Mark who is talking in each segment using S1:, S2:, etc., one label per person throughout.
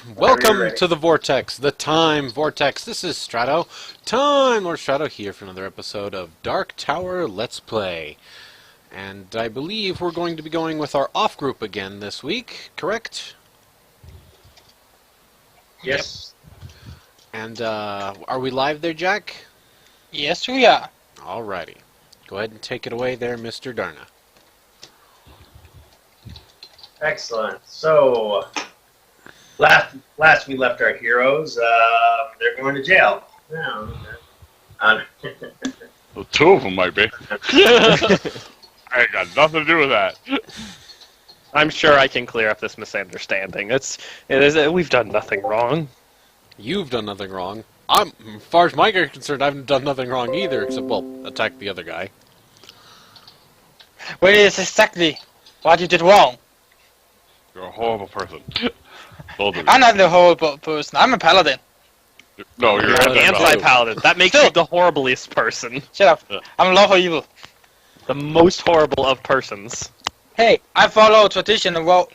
S1: Welcome to the Vortex, the Time Vortex. This is Strato. Lord Strato here for another episode of Dark Tower Let's Play. And I believe we're going to be going with our off group again this week, correct?
S2: Yes.
S1: And are we live there, Jack?
S3: Yes, we are.
S1: Alrighty. Go ahead and take it away there, Mr. Darna.
S2: Excellent. So, last we left our heroes, they're going to jail. Yeah.
S4: Well, two of them might be. I ain't got nothing to do with that.
S5: I'm sure I can clear up this misunderstanding. We've done nothing wrong.
S1: You've done nothing wrong. As far as I'm concerned, I haven't done nothing wrong either, except, well, attack the other guy.
S3: What is exactly what you did wrong?
S4: You're a horrible person. Both of you.
S3: I'm not the horrible person. I'm a paladin.
S4: No, you're
S1: You're
S4: an
S5: Anti-paladin. That makes
S3: Still.
S5: you the horriblest person.
S3: Shut up.
S4: Yeah.
S3: I'm lawful evil.
S5: The most horrible of persons.
S3: Hey, I follow tradition and law.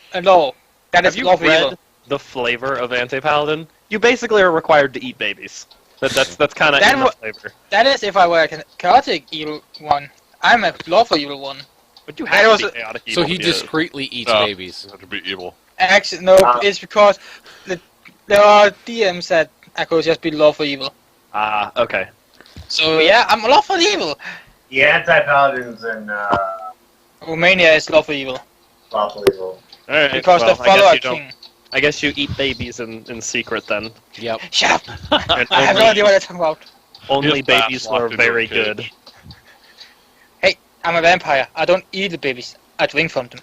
S3: That is
S5: Have you
S3: lawful
S5: read
S3: evil.
S5: the flavor of anti-paladin? You basically are required to eat babies. That's kind of
S3: That
S5: in the flavor.
S3: That is if I were a chaotic evil one. I'm a lawful evil one.
S5: But you
S3: That
S5: have
S3: was
S5: to
S3: a-
S5: be chaotic
S1: So
S5: evil,
S1: he
S5: yeah.
S1: discreetly eats
S4: No.
S1: babies.
S4: You have to be evil.
S3: Actually, no, it's because there are DMs that I could just be lawful evil.
S5: Ah, okay.
S3: So yeah, I'm lawful evil.
S2: The anti-paladins and
S3: Romania is lawful evil.
S2: lawful evil.
S5: Alright,
S3: Because
S5: well,
S3: they follow
S5: I
S3: a
S5: guess you don't.
S3: king.
S5: I guess you eat babies in secret then.
S1: Yep.
S3: Shut up!
S5: And
S3: I have no idea what you're talking about.
S5: only
S4: His bath
S5: babies
S4: locked
S5: are
S4: into a
S5: very
S4: cage.
S5: good.
S3: I'm a vampire. I don't eat the babies. I drink from them.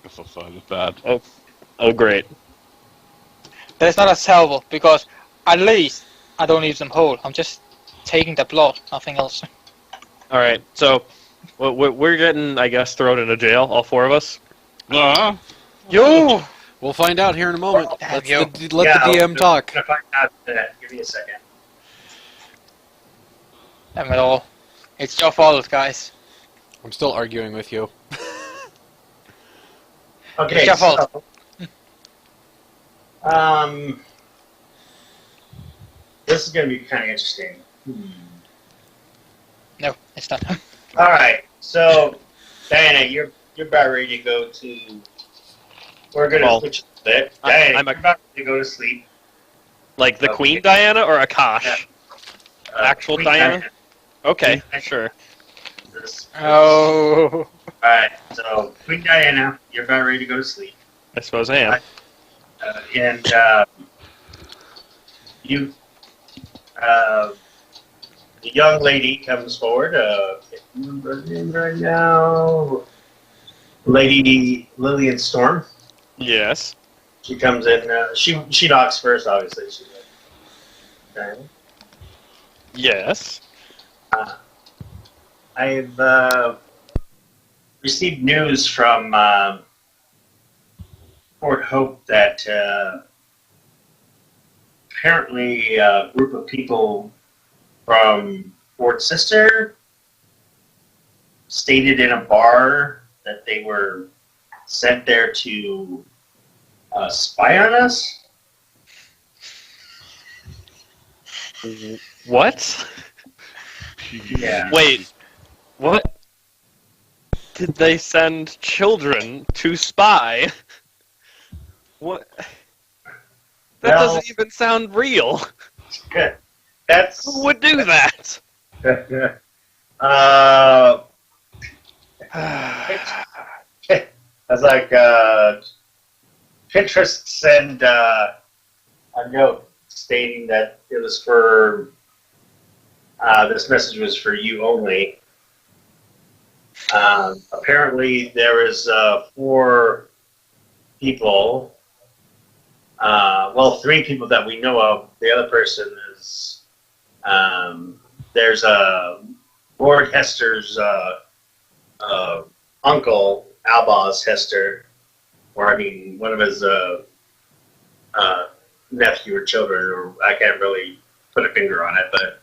S4: Guess outside is bad.
S5: Oh, great.
S3: That is not acceptable because at least I don't eat them whole. I'm just taking the blood, nothing else.
S5: Alright, so we're getting, I guess, thrown into jail, all four of us.
S4: Nah.
S3: You!
S1: We'll find out here in a moment.
S3: Damn
S1: Let
S3: you.
S1: the DM talk.
S2: I'm gonna find out that. Give me a second.
S3: Damn it all. It's your fault, guys.
S1: I'm still arguing with you.
S2: Okay.
S3: It's your fault.
S2: So, this is gonna be kind of interesting.
S3: No, it's not.
S2: All right. So, Diana, you're about ready to go to. We're gonna
S5: Well,
S2: switch a bit.
S5: I'm
S2: Diana,
S5: a-
S2: you're about to go to sleep.
S5: Like the
S2: Okay.
S5: Queen Diana or Akash?
S2: Yeah.
S5: Actual
S2: Queen
S5: Diana? Okay, sure.
S3: Oh.
S2: Alright, so Queen Diana, you're about ready to go to sleep.
S5: I suppose I am.
S2: And you, the young lady comes forward. I can't remember her name right now. Lady Lillian Storm.
S5: Yes.
S2: She comes in. She knocks first, obviously. She's like, okay.
S5: Yes.
S2: I've received news from Fort Hope that apparently a group of people from Fort Sister stated in a bar that they were sent there to spy on us.
S5: What?
S2: Yeah.
S5: Wait. What? Did they send children to spy? What? That
S2: Well-
S5: doesn't even sound real.
S2: That's
S5: Who would do that?
S2: That's like Pinterest sent a note stating that it was for this message was for you only. Apparently, there was 4 people. Well, 3 people that we know of. The other person is there's Lord Hester's uncle, Albaz Hester, or I mean, one of his nephew or children, or I can't really put a finger on it, but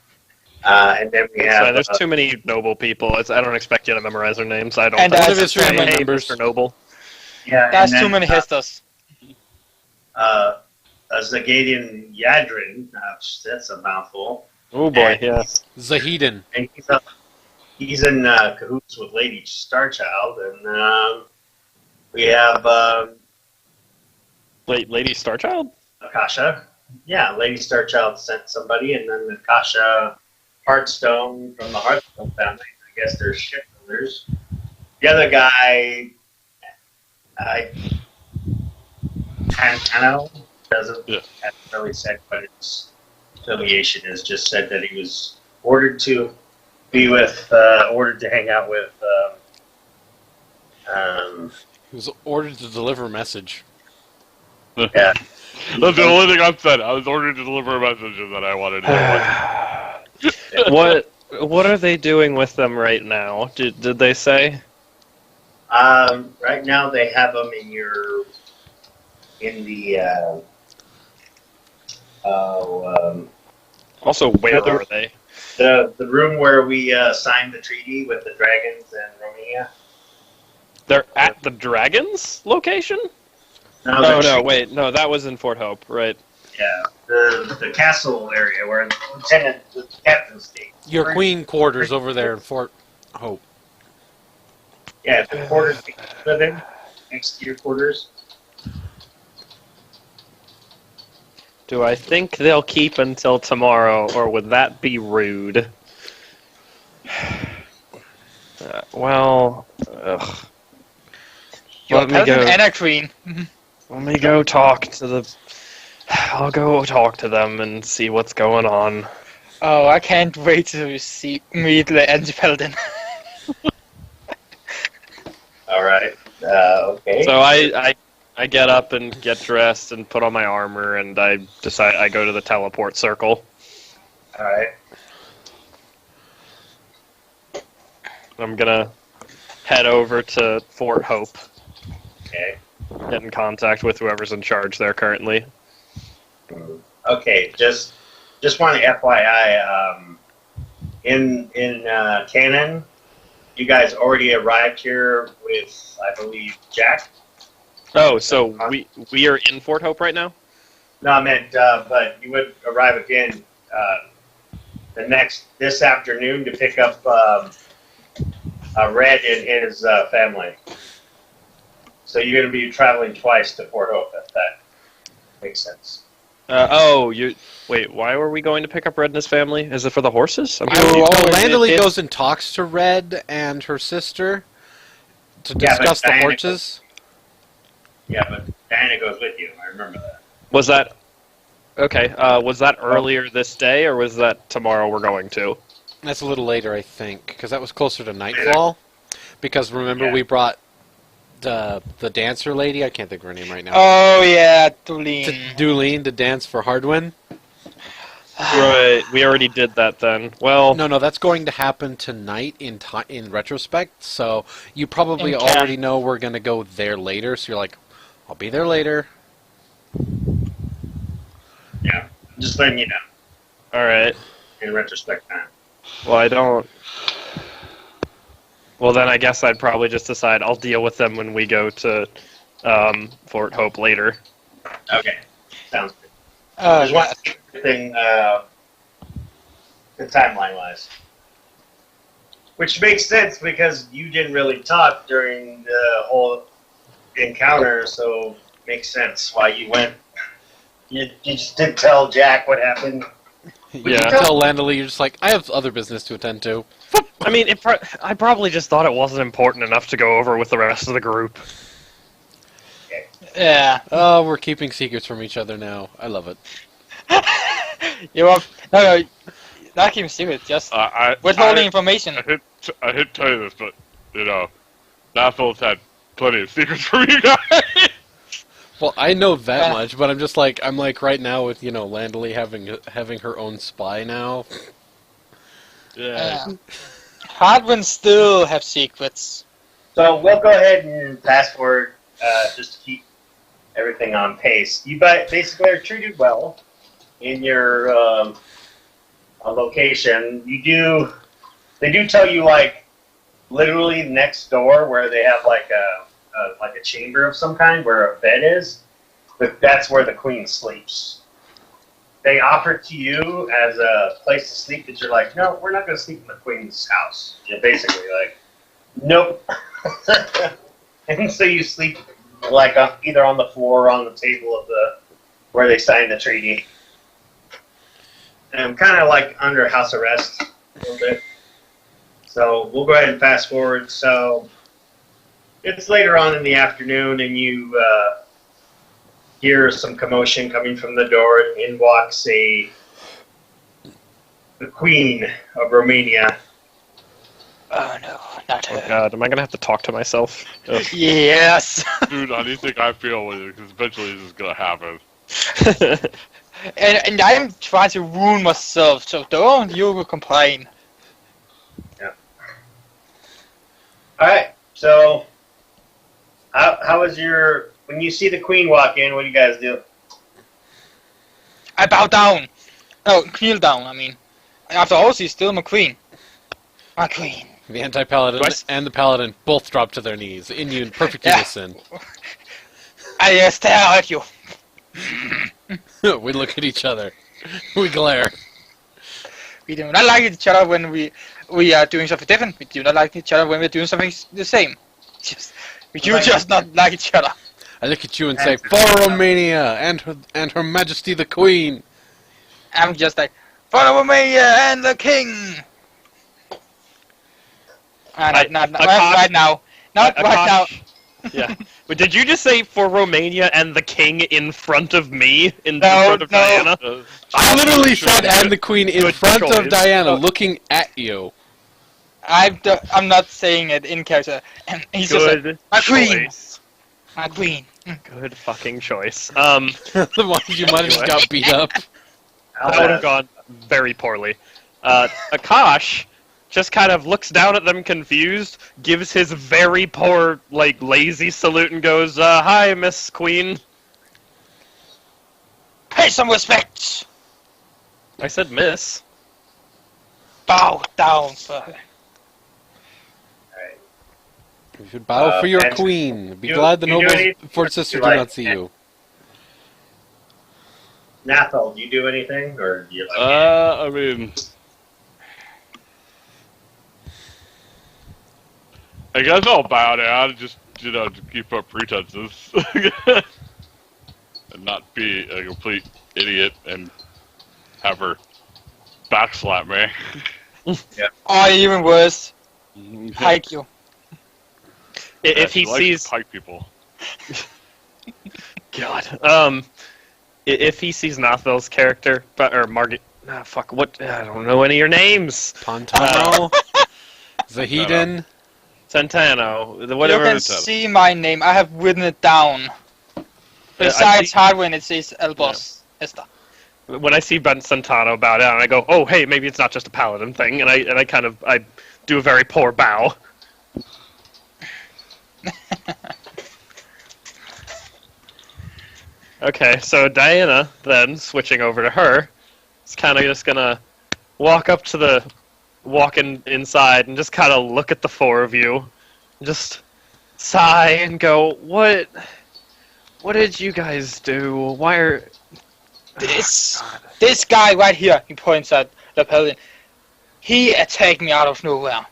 S2: and then we have
S5: There's too many noble people. I don't expect you to memorize their names. I don't.
S3: And
S5: think
S3: that's
S5: it's
S1: family
S5: hey,
S1: members.
S5: Mr. Noble.
S2: yeah,
S3: That's
S2: and
S3: too
S2: then,
S3: many Hesters.
S2: a Zagadian Yadrin. That's a mouthful.
S5: Oh boy,
S2: And
S5: yeah.
S1: Zahedin.
S2: And he's in cahoots with Lady Starchild, and we have
S5: Lady Starchild?
S2: Akasha. Yeah, Lady Starchild sent somebody, and then Akasha Hearthstone from the Hearthstone family. I guess they're shipbuilders. The other guy, Tantano, doesn't haven't really said what his affiliation is. Just said that he was ordered to be with, ordered to hang out with.
S1: He was ordered to deliver a message.
S2: Yeah.
S4: That's the only thing I've said. I was ordered to deliver a message that I wanted to know.
S5: What are they doing with them right now? Did they say?
S2: Right now they have them in the
S5: Also, where are they?
S2: the room where we signed the treaty with the dragons and Romania.
S5: They're at the Dragons location?
S2: No,
S5: Oh
S2: the
S5: no,
S2: treaty-
S5: wait, no, that was in Fort Hope, right?
S2: Yeah, the castle area where the captain stayed.
S1: Your queen quarters over there in Fort Hope.
S2: Yeah, the quarters they live in, next to your quarters.
S5: Do I think they'll keep until tomorrow, or would that be rude? Well, ugh.
S3: Your
S5: Let me
S3: paladin
S5: go.
S3: and a queen.
S5: Let me go talk to the. I'll go talk to them and see what's going on.
S3: Oh, I can't wait to meet the anti-paladin.
S2: All right. Okay.
S5: So I get up and get dressed and put on my armor, and I decide I go to the teleport circle.
S2: All right.
S5: I'm gonna head over to Fort Hope,
S2: Okay.
S5: get in contact with whoever's in charge there currently.
S2: Okay. Just want to FYI. In canon, you guys already arrived here with, I believe, Jack.
S5: Oh, so we are in Fort Hope right now?
S2: No, I meant, but you would arrive again this afternoon to pick up Red and his family. So you're going to be traveling twice to Fort Hope. If that makes sense.
S5: Wait, why were we going to pick up Red and his family? Is it for the horses?
S1: Landely goes and talks to Red and her sister to
S2: Yeah, but
S1: discuss the
S2: Diana
S1: horses.
S2: Yeah, but Diana goes with you. I remember that.
S5: Was that okay? Was that earlier this day, or was that tomorrow we're going to?
S1: That's a little later, I think, because that was closer to Nightfall. Because remember,
S2: Yeah.
S1: we brought the dancer lady. I can't think of her name right now.
S3: Oh yeah,
S1: To
S3: Tulin.
S1: Dulene to dance for Hardwin.
S5: Right, we already did that then. Well,
S1: No, that's going to happen tonight in retrospect. So you probably
S3: In canon.
S1: already know we're going to go there later. So you're like, I'll be there later.
S2: Yeah, just letting you know.
S5: all right.
S2: In retrospect, now.
S5: Well, I don't. Well, then I guess I'd probably just decide I'll deal with them when we go to Fort Hope later.
S2: Okay, sounds good.
S3: Oh,
S2: Just want to see everything the timeline wise, which makes sense because you didn't really talk during the whole encounter, so makes sense why you went. You just didn't tell Jack what happened.
S1: You
S5: Yeah.
S1: tell Landely, you're just like, I have other business to attend to.
S5: I mean, I probably just thought it wasn't important enough to go over with the rest of the group.
S3: yeah.
S1: Oh, we're keeping secrets from each other now. I love it.
S3: You are no, not keeping secret, just withholding information.
S4: I hate to tell you this, but, you know, Naffel's had plenty of secrets from you guys.
S1: Well, I know that
S3: Yeah.
S1: much, but I'm like right now with Landely having her own spy now.
S3: Yeah. Hardwin still have secrets.
S2: So we'll go ahead and fast forward just to keep everything on pace. You basically are treated well in your location. They do tell you like literally next door where they have like a chamber of some kind where a bed is. that's where the queen sleeps. They offer to you as a place to sleep, but you're like, no, we're not going to sleep in the queen's house. You're basically like, nope. And so you sleep like either on the floor or on the table of where they signed the treaty. And I'm kind of like under house arrest a little bit. So we'll go ahead and fast forward. So it's later on in the afternoon, and you hear some commotion coming from the door, and in walks the Queen of Romania.
S3: Oh no, not
S5: Oh
S3: her.
S5: god, am I gonna have to talk to myself? Ugh.
S3: Yes.
S4: Dude, anything I feel with it, because eventually this is gonna happen.
S3: And I'm trying to ruin myself, so don't you complain.
S2: Alright, so how was your... When you see the Queen walk in, what do you guys do?
S3: I bow down. No, kneel down, I mean. After all, she's still my queen. My queen.
S1: The anti-paladin
S5: Do I s-
S1: and the paladin both drop to their knees in perfect
S3: Yeah.
S1: unison.
S3: I stare at you.
S1: We look at each other. We glare.
S3: We do not like each other when we are doing something different. We do not like each other when we're doing something the same. We do
S2: Like-
S3: just not like each other.
S1: I look at you and say, "For Romania and her Majesty the Queen."
S3: I'm just like, follow me and the king. Not right now. Not right now.
S5: Yeah. But did you just say for Romania and the king in front of me? In
S3: No,
S5: front of
S3: no.
S5: Diana?
S1: I literally said, "And the Queen" in
S5: Good
S1: front of
S5: choice.
S1: Diana, looking at you.
S3: I'm not saying it in character. And he's just like,
S5: Good
S3: my queen.
S5: choice.
S3: my queen.
S5: Good fucking choice.
S1: The ones you might have just got beat up.
S5: That would have gone very poorly. Akash just kind of looks down at them confused, gives his very poor, like, lazy salute and goes, hi, Miss Queen.
S3: Pay some respect.
S5: I said miss.
S3: Bow down for her.
S1: You should bow for your
S2: and
S1: queen. Be
S2: you-
S1: glad the
S2: you do
S1: nobles
S2: anything
S1: for sister
S2: you
S1: do
S2: like-
S1: not see you.
S2: Nathal, do you do anything? Or do you like...
S4: I mean, I guess I'll bow down, just to keep up pretenses, and not be a complete idiot and have her backslap me.
S3: Or even worse, hike you.
S5: If he
S4: She likes to
S5: sees...
S4: pike people.
S5: God. If he sees Nothel's character, or Margaret... fuck, what... I don't know any of your names.
S1: Pontano, Zahedin.
S5: Santano,
S3: You
S5: whatever.
S3: can
S4: it's up.
S3: see my name. I have written it down. Besides Hardwin, it says Elbos Esther.
S5: When I see Ben Santano bow down, I go, "Oh, hey, maybe it's not just a paladin thing," and I kind of do a very poor bow. Okay, so Diana then switching over to her is kind of just gonna walk inside and just kind of look at the four of you, and just sigh and go, "What did you guys do? Why are?"
S3: This guy right here, he points at the paladin, he attacked me out of nowhere.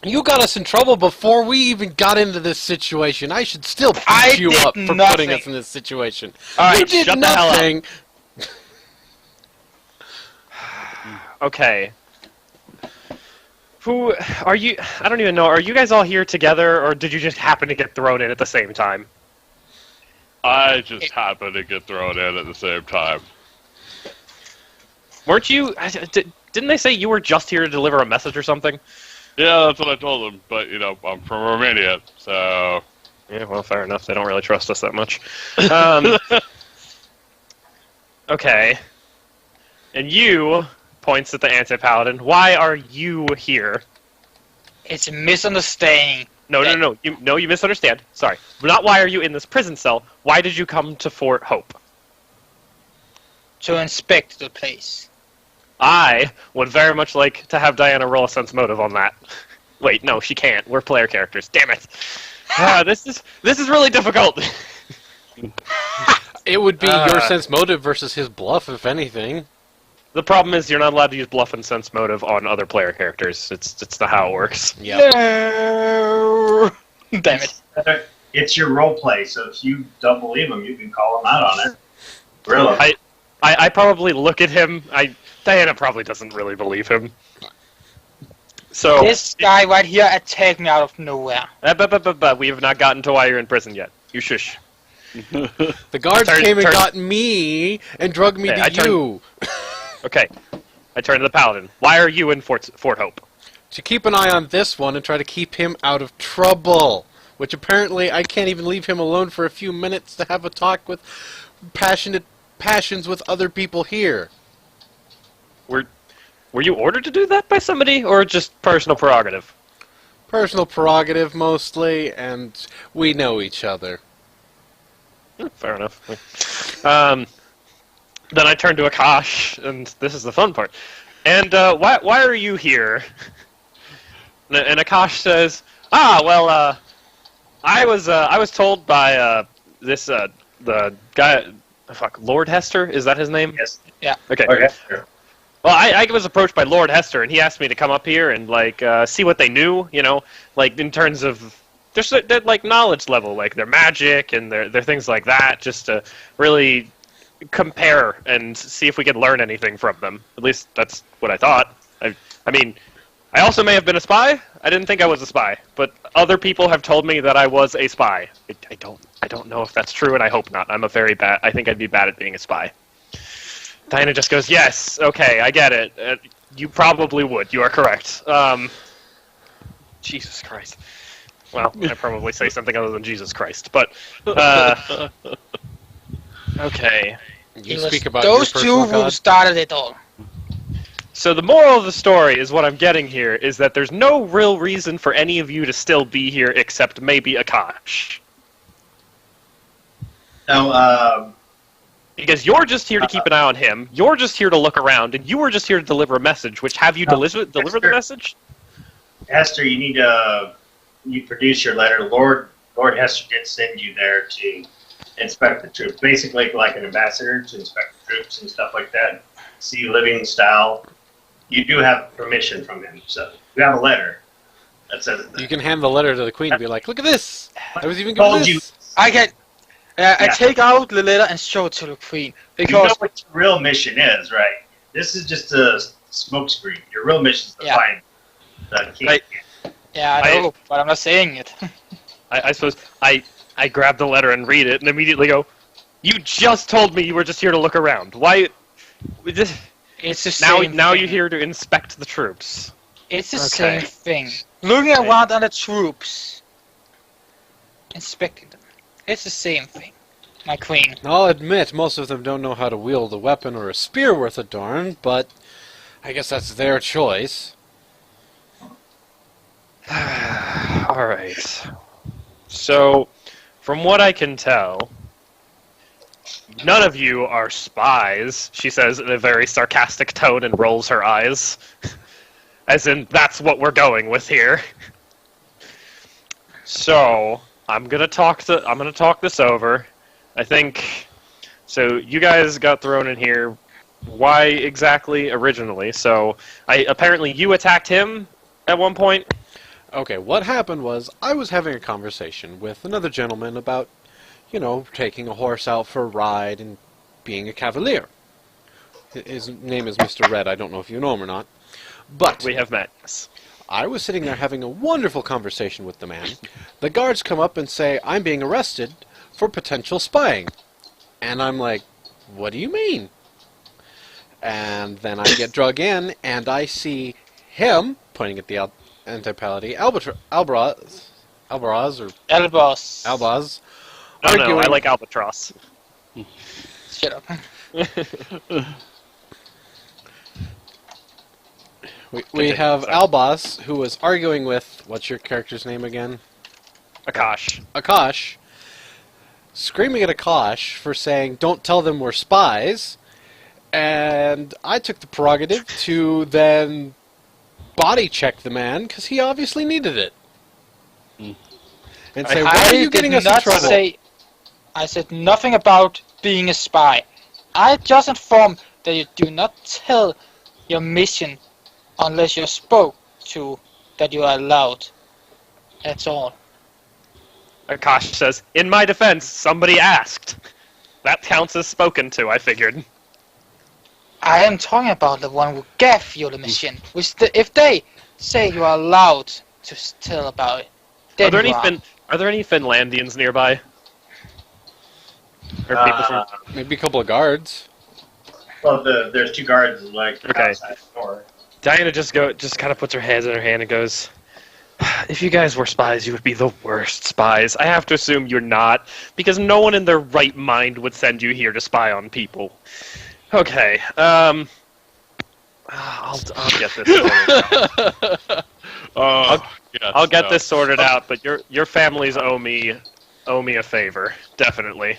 S1: You got us in trouble before we even got into this situation. I should still beat
S3: I
S1: you
S3: did
S1: up for putting
S3: nothing.
S1: us in this situation.
S5: Alright,
S1: You did
S5: shut the hell up.
S1: nothing.
S5: Okay. Who are you? I don't even know. Are you guys all here together, or did you just happen to get thrown in at the same time?
S4: I just happened to get thrown in at the same time.
S5: Weren't you? Didn't they say you were just here to deliver a message or something?
S4: Yeah, that's what I told them, but, I'm from Romania, so...
S5: Yeah, well, fair enough. They don't really trust us that much. Okay. And you points at the anti-paladin. Why are you here?
S3: It's a misunderstanding.
S5: No. You misunderstand. Sorry. Not why are you in this prison cell. Why did you come to Fort Hope?
S3: To inspect the place.
S5: I would very much like to have Diana roll a sense motive on that. Wait, no, she can't. We're player characters. Damn it. This is really difficult.
S1: It would be your sense motive versus his bluff, if anything.
S5: The problem is you're not allowed to use bluff and sense motive on other player characters. It's not how it works.
S1: Yeah.
S3: No! Damn it.
S2: It's your role play, so if you don't believe him, you can call him out on it. Really?
S5: I probably look at him. Diana probably doesn't really believe him. So
S3: This guy right here attacked me out of nowhere.
S5: but we have not gotten to why you're in prison yet. You shush.
S1: The guards came and got me and drug me to you.
S5: Okay. I turn to the paladin. Why are you in Fort Hope?
S1: To keep an eye on this one and try to keep him out of trouble. Which apparently I can't even leave him alone for a few minutes to have a talk with passions with other people here.
S5: Were you ordered to do that by somebody, or just personal prerogative?
S1: Personal prerogative, mostly, and we know each other.
S5: Fair enough. Then I turn to Akash, and this is the fun part. And why are you here? And Akash says, I was told by the guy, Lord Hester. Is that his name?
S2: Yes.
S3: Yeah.
S5: Okay.
S2: Okay. Sure.
S5: Well, I was approached by Lord Hester, and he asked me to come up here and see what they knew. In terms of just their knowledge level, like their magic and their things like that, just to really compare and see if we could learn anything from them. At least that's what I thought. I mean, I also may have been a spy. I didn't think I was a spy, but other people have told me that I was a spy. I don't know if that's true, and I hope not. I think I'd be bad at being a spy. Diana just goes, yes, okay, I get it. You probably would. You are correct. Jesus Christ. Well, I'd probably say something other than Jesus Christ, but, okay.
S1: You speak about your
S3: those two
S1: personal
S3: who
S1: god.
S3: started it all.
S5: So the moral of the story is what I'm getting here, is that there's no real reason for any of you to still be here except maybe Akash.
S2: Now,
S5: Because you're just here to keep an eye on him, you're just here to look around, and you were just here to deliver a message, which have you delivered the message?
S2: Hester, you need to produce your letter. Lord Hester did send you there to inspect the troops, basically like an ambassador to inspect the troops and stuff like that. See living style. You do have permission from him, so you have a letter that says that.
S1: You can hand the letter to the queen and be like, look at this! I was even given
S2: Told
S1: this!
S2: you.
S3: I take out the letter and show it to the queen.
S2: You
S3: Because
S2: know what your real mission is, right? This is just a smokescreen. Your real mission is to find the king.
S5: Right.
S3: yeah, I know, but I'm not saying it.
S5: I suppose I grab the letter and read it and immediately go, you just told me you were just here to look around. Why?
S3: It's the same
S5: Now
S3: thing.
S5: you're here to inspect the troops.
S3: It's the
S5: Okay.
S3: same thing. Looking around at the troops, inspecting them. It's the same thing, my queen.
S1: I'll admit, most of them don't know how to wield a weapon or a spear worth a darn, but I guess that's their choice.
S5: Alright. So, from what I can tell, none of you are spies, she says in a very sarcastic tone and rolls her eyes. As in, that's what we're going with here. So, I'm gonna talk this over. I think so. You guys got thrown in here. Why exactly originally? So, apparently you attacked him at one point.
S1: Okay, what happened was, I was having a conversation with another gentleman about, taking a horse out for a ride and being a cavalier. His name is Mr. Red. I don't know if you know him or not. But
S5: We have met.
S1: I was sitting there having a wonderful conversation with the man. The guards come up and say, I'm being arrested for potential spying. And I'm like, what do you mean? And then I get drug in, and I see him, pointing at the anti-paladin, Albraz, or
S3: Elboss.
S1: Albaz,
S5: No,
S1: arguing.
S5: I like Albatross.
S3: Shut up.
S1: We have Albaz, who was arguing with, what's your character's name again?
S5: Akash.
S1: Akash, screaming at Akash for saying, don't tell them we're spies, and I took the prerogative to then body check the man, because he obviously needed it. And say, why are you getting us in trouble?
S3: I said nothing about being a spy. I just inform that you do not tell your mission unless you're spoke to that you are allowed. That's all.
S5: Akash says, in my defense, somebody asked. That counts as spoken to, I figured.
S3: I am talking about the one who gave you the mission. If they say you are allowed to tell about it, then
S5: Are there any Finlandians nearby? Or people from...
S1: Maybe a couple of guards.
S2: Well, there's 2 guards like
S5: Okay.
S2: outside the door.
S5: Diana just kind of puts her hands in her hand and goes, if you guys were spies, you would be the worst spies. I have to assume you're not, because no one in their right mind would send you here to spy on people. Okay, I'll get this sorted out. I'll get this sorted out, but your families owe me a favor, definitely.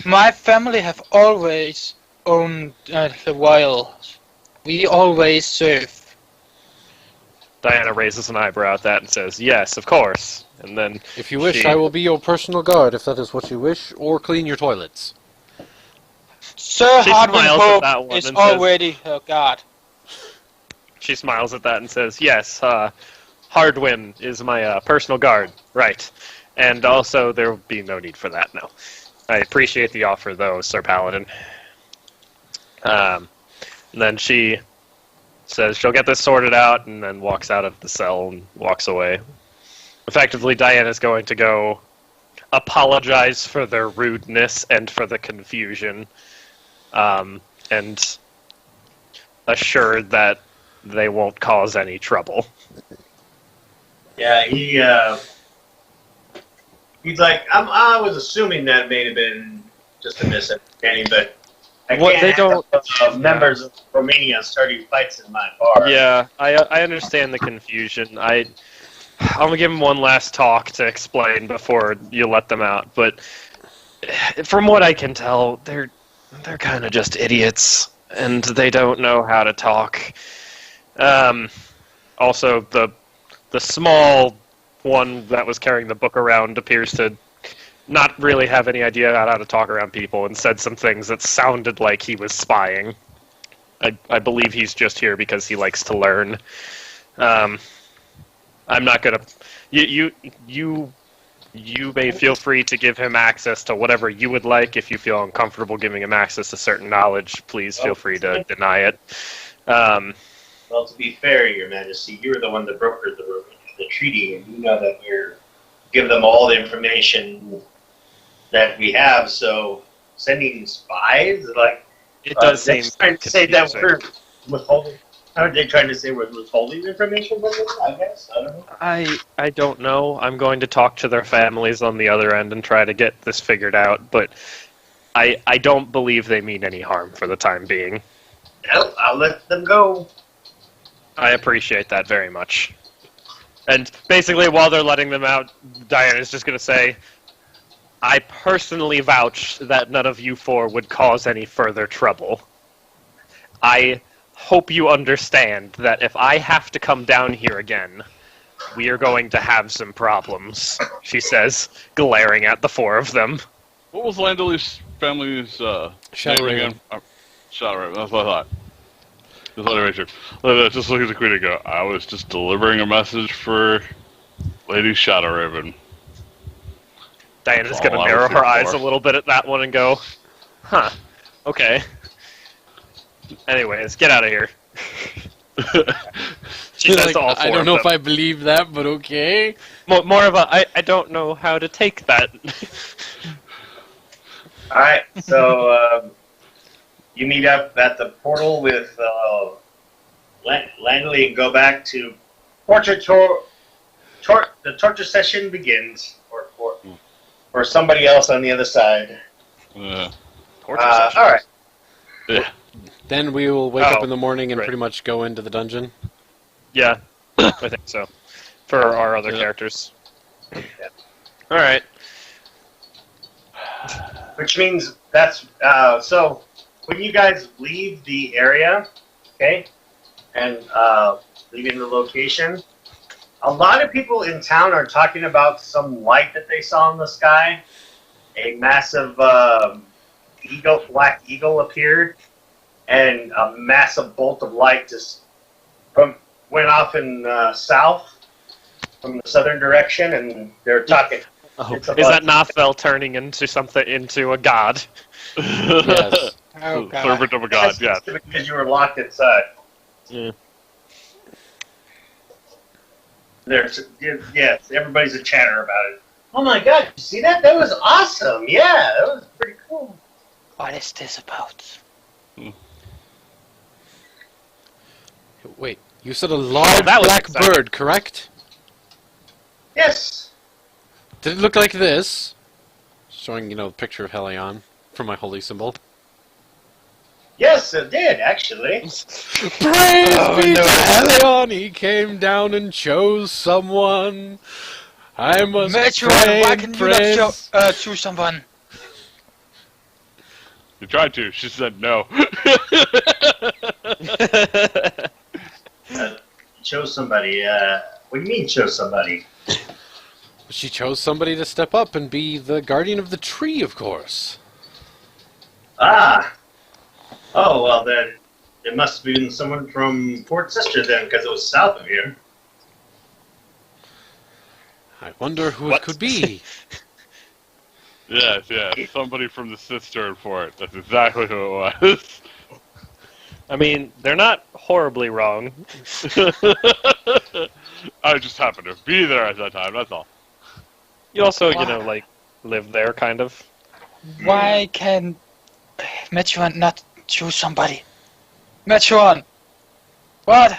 S3: My family have always owned the wilds. We always serve.
S5: Diana raises an eyebrow at that and says, yes, of course. And then
S1: If you wish, I will be your personal guard, if that is what you wish, or clean your toilets.
S3: Sir
S5: She
S3: Hardwin
S5: smiles at that
S3: Hope
S5: one
S3: is
S5: and says-
S3: already her god.
S5: She smiles at that and says, yes, Hardwin is my personal guard, right. And also, there will be no need for that now. I appreciate the offer, though, Sir Paladin. And then she says she'll get this sorted out, and then walks out of the cell and walks away. Effectively, Diana's going to go apologize for their rudeness and for the confusion, and assure that they won't cause any trouble.
S2: Yeah, he's like, I was assuming that may have been just a misunderstanding, but I can't have members of Romania starting fights in my bar.
S5: Yeah, I understand the confusion. I'm gonna give them one last talk to explain before you let them out. But from what I can tell, they're kind of just idiots, and they don't know how to talk. Also, the small one that was carrying the book around appears to not really have any idea how to talk around people, and said some things that sounded like he was spying. I believe he's just here because he likes to learn. I'm not gonna. You may feel free to give him access to whatever you would like. If you feel uncomfortable giving him access to certain knowledge, please feel free to deny it.
S2: Well, to be fair, Your Majesty, you were the one that brokered the treaty, and you know that we're giving them all the information that we have. So sending spies, like,
S5: It does seem
S2: trying to say that
S5: confusing.
S2: we're withholding. Are they trying to say we're withholding information from them? I guess I don't know.
S5: I don't know. I'm going to talk to their families on the other end and try to get this figured out, but I don't believe they mean any harm for the time being.
S2: I'll let them go.
S5: I appreciate that very much. And basically, while they're letting them out, Diana's just going to say, I personally vouch that none of you four would cause any further trouble. I hope you understand that if I have to come down here again, we are going to have some problems, she says, glaring at the four of them.
S4: What was Landely's family's
S1: Shadow
S4: name
S1: Raven.
S4: again? Shadow Raven, that's what I thought. Just let me make sure. Just look at the queen and go, I was just delivering a message for Lady Shadow Raven.
S5: Diana's
S4: That's
S5: going to
S4: all I
S5: narrow
S4: was
S5: her
S4: here
S5: eyes
S4: for.
S5: a little bit at that one and go, huh, okay. Anyways, get out of here. She says
S1: Like,
S5: to all four
S1: I don't know
S5: of
S1: if
S5: them.
S1: I believe that, but okay.
S5: More of a, I don't know how to take that.
S2: All right, so you meet up at the portal with Langley and go back to the torture session begins, or somebody else on the other side.
S4: Yeah.
S2: All right.
S4: Yeah.
S1: Then we will wake up
S5: Oh,
S1: in the morning and
S5: right.
S1: pretty much go into the dungeon.
S5: Yeah, I think so. For our other
S4: Yeah.
S5: characters. Alright.
S2: Which means that's so when you guys leave the area, okay, and leaving the location, a lot of people in town are talking about some light that they saw in the sky, a massive black eagle appeared, and a massive bolt of light just went off in south from the southern direction, and they're talking.
S5: Oh, is that Nothvel turning into a god?
S1: Yes.
S3: Oh, God.
S4: Servant of a god, yes.
S2: Because you were locked inside.
S5: Yeah.
S2: Yes, everybody's a chatter about it. Oh my god, you see that? That was awesome. Yeah, that was pretty cool.
S3: What is this about?
S1: Wait, you said a large
S5: that was
S1: black
S5: exciting.
S1: bird, correct?
S2: Yes.
S1: Did it look like this? Showing, a picture of Helion from my holy symbol.
S2: Yes, it did, actually.
S1: Praise be to Helion, he came down and chose someone. I must
S3: Metro,
S1: pray
S3: why
S1: and
S3: can you not
S1: praise.
S3: choose someone?
S4: You tried to. She said no.
S2: Chose somebody. What do you mean, chose somebody?
S1: She chose somebody to step up and be the guardian of the tree, of course.
S2: Ah. Oh, well, then it must have been someone from Port Sister, then, because it was south of here.
S1: I wonder who
S5: What?
S1: it could be.
S4: Yes, somebody from the Cistern Fort. That's exactly who it was.
S5: I mean, they're not horribly wrong.
S4: I just happened to be there at that time, that's all.
S5: You also,
S3: Wow.
S5: live there, kind of.
S3: Why can Metron not choose somebody? Metron! What?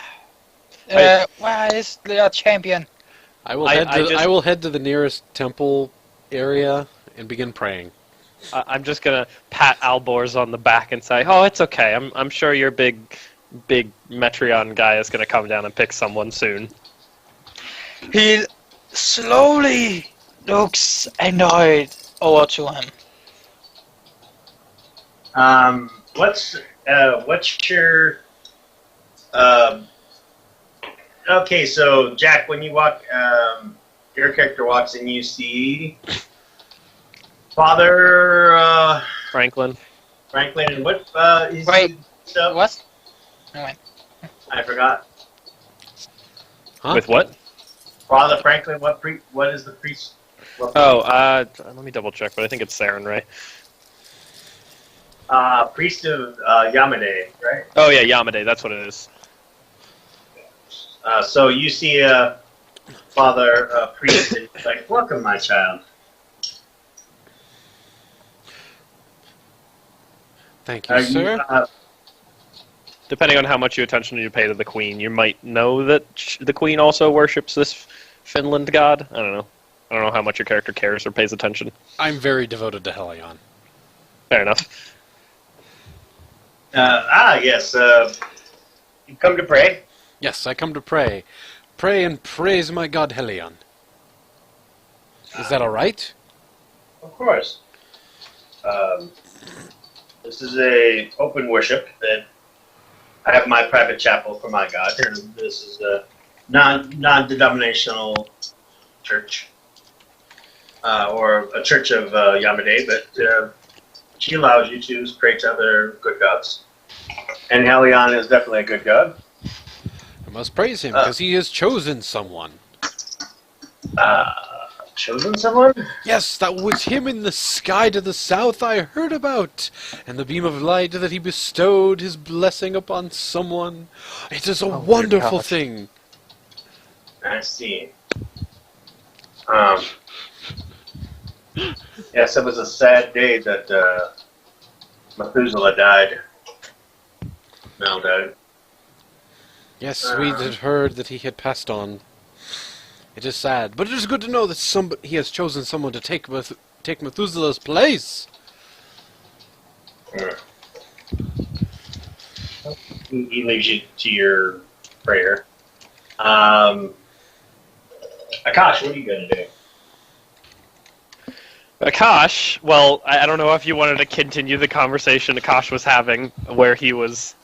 S3: Where is the champion?
S1: I will
S5: I
S1: I will head to the nearest temple area and begin praying.
S5: I'm just gonna pat Alborz on the back and say, "Oh, it's okay. I'm sure your big Metreon guy is gonna come down and pick someone soon."
S3: He slowly looks annoyed over to him.
S2: What's your okay, so Jack, when you walk your character walks and you see Father
S5: Franklin.
S2: Franklin, and what is
S3: Wait,
S2: stuff?
S3: What? Anyway.
S2: I forgot.
S1: Huh?
S5: With what?
S2: Father Franklin, what is the priest? What
S5: Oh, let me double check, but I think it's Saren Ray.
S2: priest of Yamade, right?
S5: Oh yeah, Yamade. That's what it is.
S2: So you see Father priest, and he's like, "Welcome, my child."
S1: Thank you, sir.
S5: Depending on how much attention you pay to the Queen, you might know that the Queen also worships this Finland god. I don't know. I don't know how much your character cares or pays attention.
S1: I'm very devoted to Helion.
S5: Fair enough.
S2: Yes. You come to pray.
S1: Yes, I come to pray. Pray and praise my god Helion. Is that alright?
S2: Of course. This is a open worship that I have my private chapel for my god. And this is a non-denominational church, or a church of Yamade, but she allows you to pray to other good gods. And Helion is definitely a good god.
S1: I must praise him, because he has chosen someone.
S2: Chosen someone?
S1: Yes, that was him in the sky to the south I heard about, and the beam of light that he bestowed his blessing upon someone. It is a wonderful
S3: gosh.
S1: thing.
S2: I see. Yes, it was a sad day that Methuselah died. Mel died.
S1: Yes, we had heard that he had passed on. It is sad, but it is good to know that he has chosen someone to take Methuselah's place.
S2: He leaves you to your prayer. Akash, what are you going to do?
S5: Akash, well, I don't know if you wanted to continue the conversation Akash was having, where he was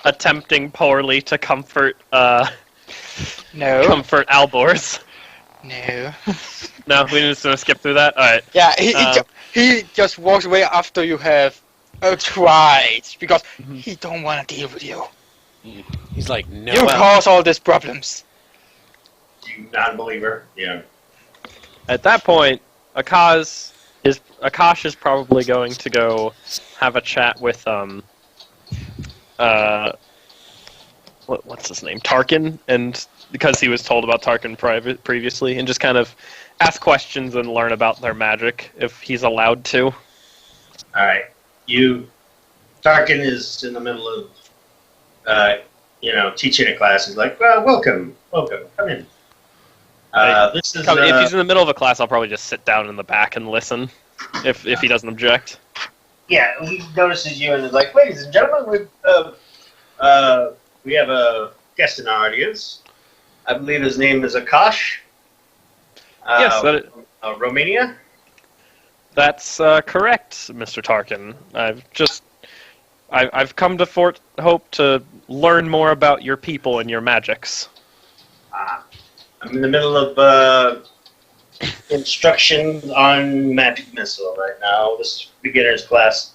S5: attempting poorly to comfort
S3: No.
S5: Alborz.
S3: No.
S5: No, we just gonna skip through that. All right.
S3: Yeah, he just walks away after you have tried because he don't want to deal with you.
S1: He's like, no.
S3: You cause all these problems.
S2: You non-believer. Yeah.
S5: At that point, Akash is probably going to go have a chat with what's his name, Tarkin, and because he was told about Tarkin previously, and just kind of ask questions and learn about their magic if he's allowed to.
S2: All right. Tarkin is in the middle of, teaching a class. He's like, well, welcome, come in. This is
S5: If he's in the middle of a class, I'll probably just sit down in the back and listen, if he doesn't object.
S2: Yeah, he notices you and is like, ladies and gentlemen, we have a guest in our audience. I believe his name is Akash.
S5: Yes,
S2: Romania.
S5: That's correct, Mr. Tarkin. I've come to Fort Hope to learn more about your people and your magics.
S2: I'm in the middle of instruction on magic missile right now. This is beginner's class.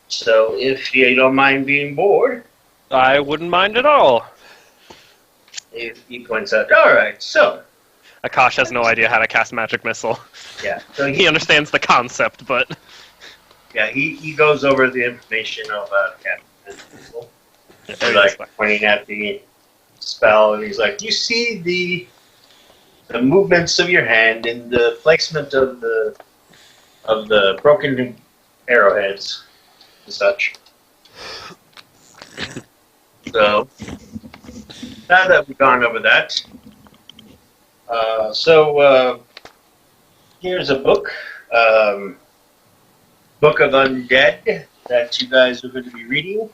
S2: So if you don't mind being bored,
S5: I wouldn't mind at all.
S2: he points out. All right, so
S5: Akash has no idea how to cast magic missile.
S2: yeah, so
S5: He understands the concept, but
S2: he goes over the information about magic missile. He's like pointing at the spell, and he's like, "You see the movements of your hand and the placement of the broken arrowheads and such." So now that we've gone over that, here's a book, Book of Undead, that you guys are going to be reading.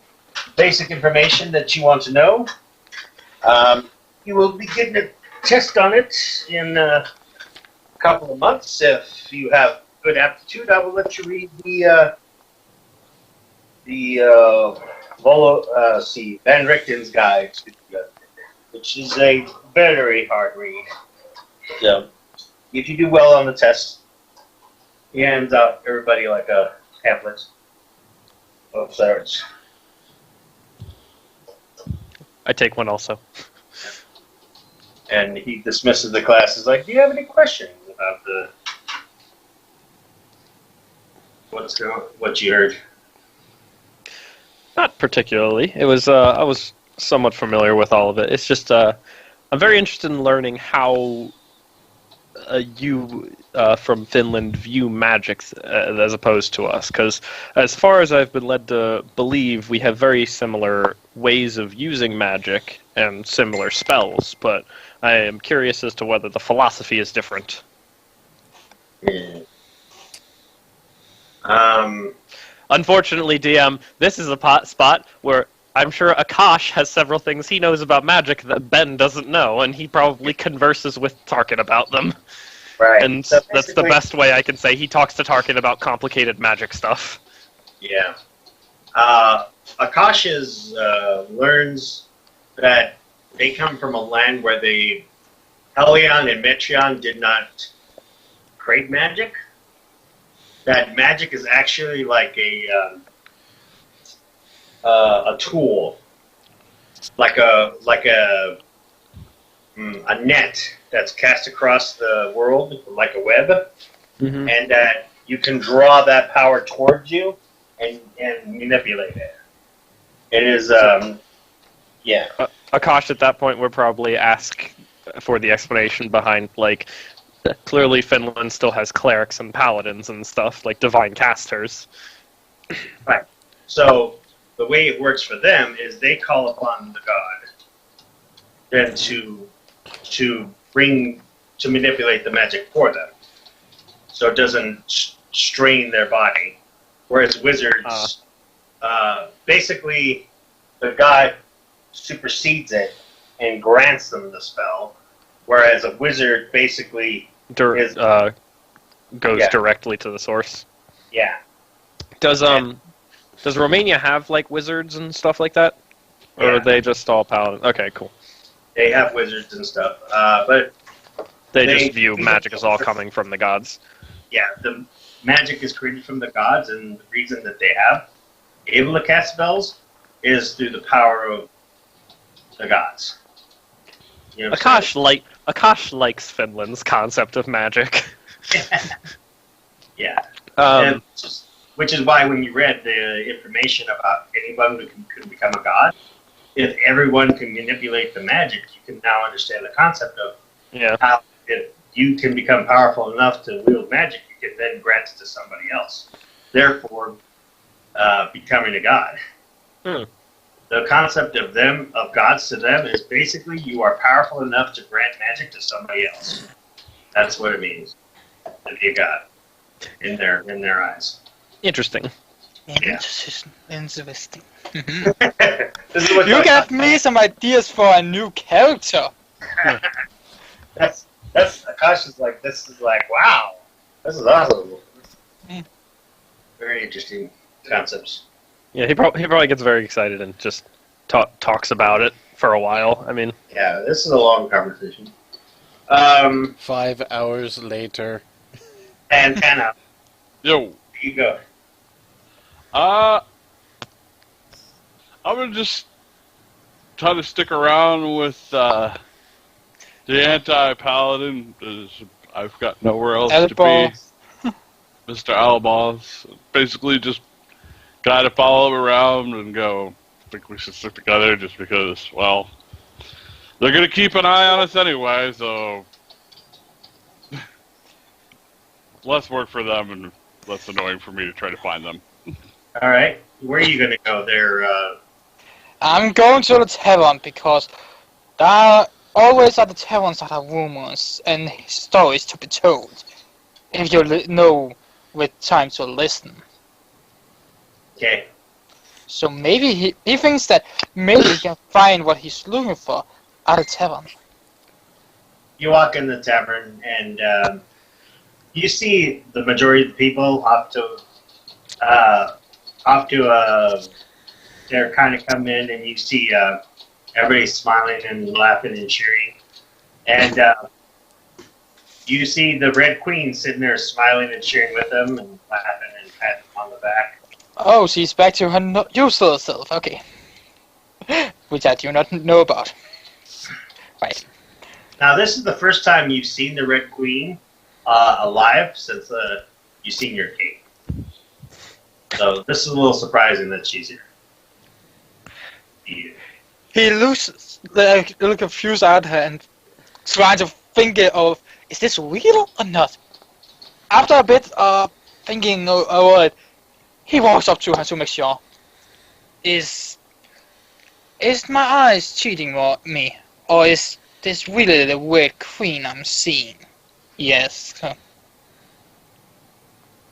S2: Basic information that you want to know. You will be getting a test on it in a couple of months. If you have good aptitude, I will let you read Van Richten's Guide to which is a very hard read. So, if you do well on the test, he hands out everybody like a pamphlet of sorts.
S5: I take one also.
S2: And he dismisses the class. He's like, "Do you have any questions about what you heard?"
S5: Not particularly. It was I was somewhat familiar with all of it. It's just I'm very interested in learning how you from Finland view magic as opposed to us, because as far as I've been led to believe, we have very similar ways of using magic and similar spells, but I am curious as to whether the philosophy is different. Unfortunately, DM, this is a spot where I'm sure Akash has several things he knows about magic that Ben doesn't know, and he probably converses with Tarkin about them.
S2: Right.
S5: And
S2: So
S5: that's the best way I can say he talks to Tarkin about complicated magic stuff.
S2: Yeah. Akash learns that they come from a land where Helion and Metreon did not create magic. That magic is actually like a tool, like a net that's cast across the world like a web, and that you can draw that power towards you and manipulate it. It is, yeah.
S5: Akash at that point would probably ask for the explanation behind, like, clearly Finland still has clerics and paladins and stuff, like divine casters.
S2: Right. So the way it works for them is they call upon the god then to manipulate the magic for them, so it doesn't strain their body. Whereas wizards, basically, the god supersedes it and grants them the spell, whereas a wizard basically goes
S5: directly to the source.
S2: Yeah.
S5: Does Romania have like wizards and stuff like that, or are they just all paladins? Okay, cool.
S2: They have wizards and stuff, but
S5: they just view magic as all coming from the gods.
S2: Yeah, magic is created from the gods, and the reason that they have able to cast spells is through the power of the gods. You know what I'm
S5: Akash likes Finland's concept of magic.
S2: saying? Yeah. And which is why when you read the information about anyone who could become a god, if everyone can manipulate the magic, you can now understand the concept of how if you can become powerful enough to wield magic, you can then grant it to somebody else. Therefore, becoming a god. The concept of gods to them is basically you are powerful enough to grant magic to somebody else. That's what it means to be a god in their eyes.
S5: Interesting.
S3: Interesting.
S2: This is what
S3: You gave me some ideas for a new character.
S2: that's Akash is like, this is like, wow, this is awesome. Very interesting concepts.
S5: Yeah, he probably gets very excited and just talks about it for a while. I mean,
S2: Yeah, this is a long conversation.
S1: 5 hours later.
S2: Antenna,
S4: Yo,
S2: here you go.
S4: I'm gonna just try to stick around with the anti-paladin. I've got nowhere else to
S3: Elbow.
S4: be. Mr. Alboz. Basically, just try to follow him around and go, I think we should stick together just because, well, they're gonna keep an eye on us anyway, so less work for them and less annoying for me to try to find them.
S2: All right, where are you going to go there?
S3: I'm going to the tavern because there are always at the taverns that are rumors and stories to be told. If you know with time to listen.
S2: Okay.
S3: So maybe he thinks that maybe he can find what he's looking for at a tavern.
S2: You walk in the tavern and you see the majority of the people they're kind of come in, and you see everybody smiling and laughing and cheering, and you see the Red Queen sitting there smiling and cheering with them and laughing and patting them on the back.
S3: Oh, she's back to her usual self. Okay. Which I do not know about. Right.
S2: Now, this is the first time you've seen the Red Queen alive since you've seen your king. So this is a little surprising that she's here. Yeah.
S3: He looks like a little confused at her and trying to think of, is this real or not? After a bit of thinking over it, he walks up to her to make sure. Is my eyes cheating me? Or is this really the Red Queen I'm seeing? Yes.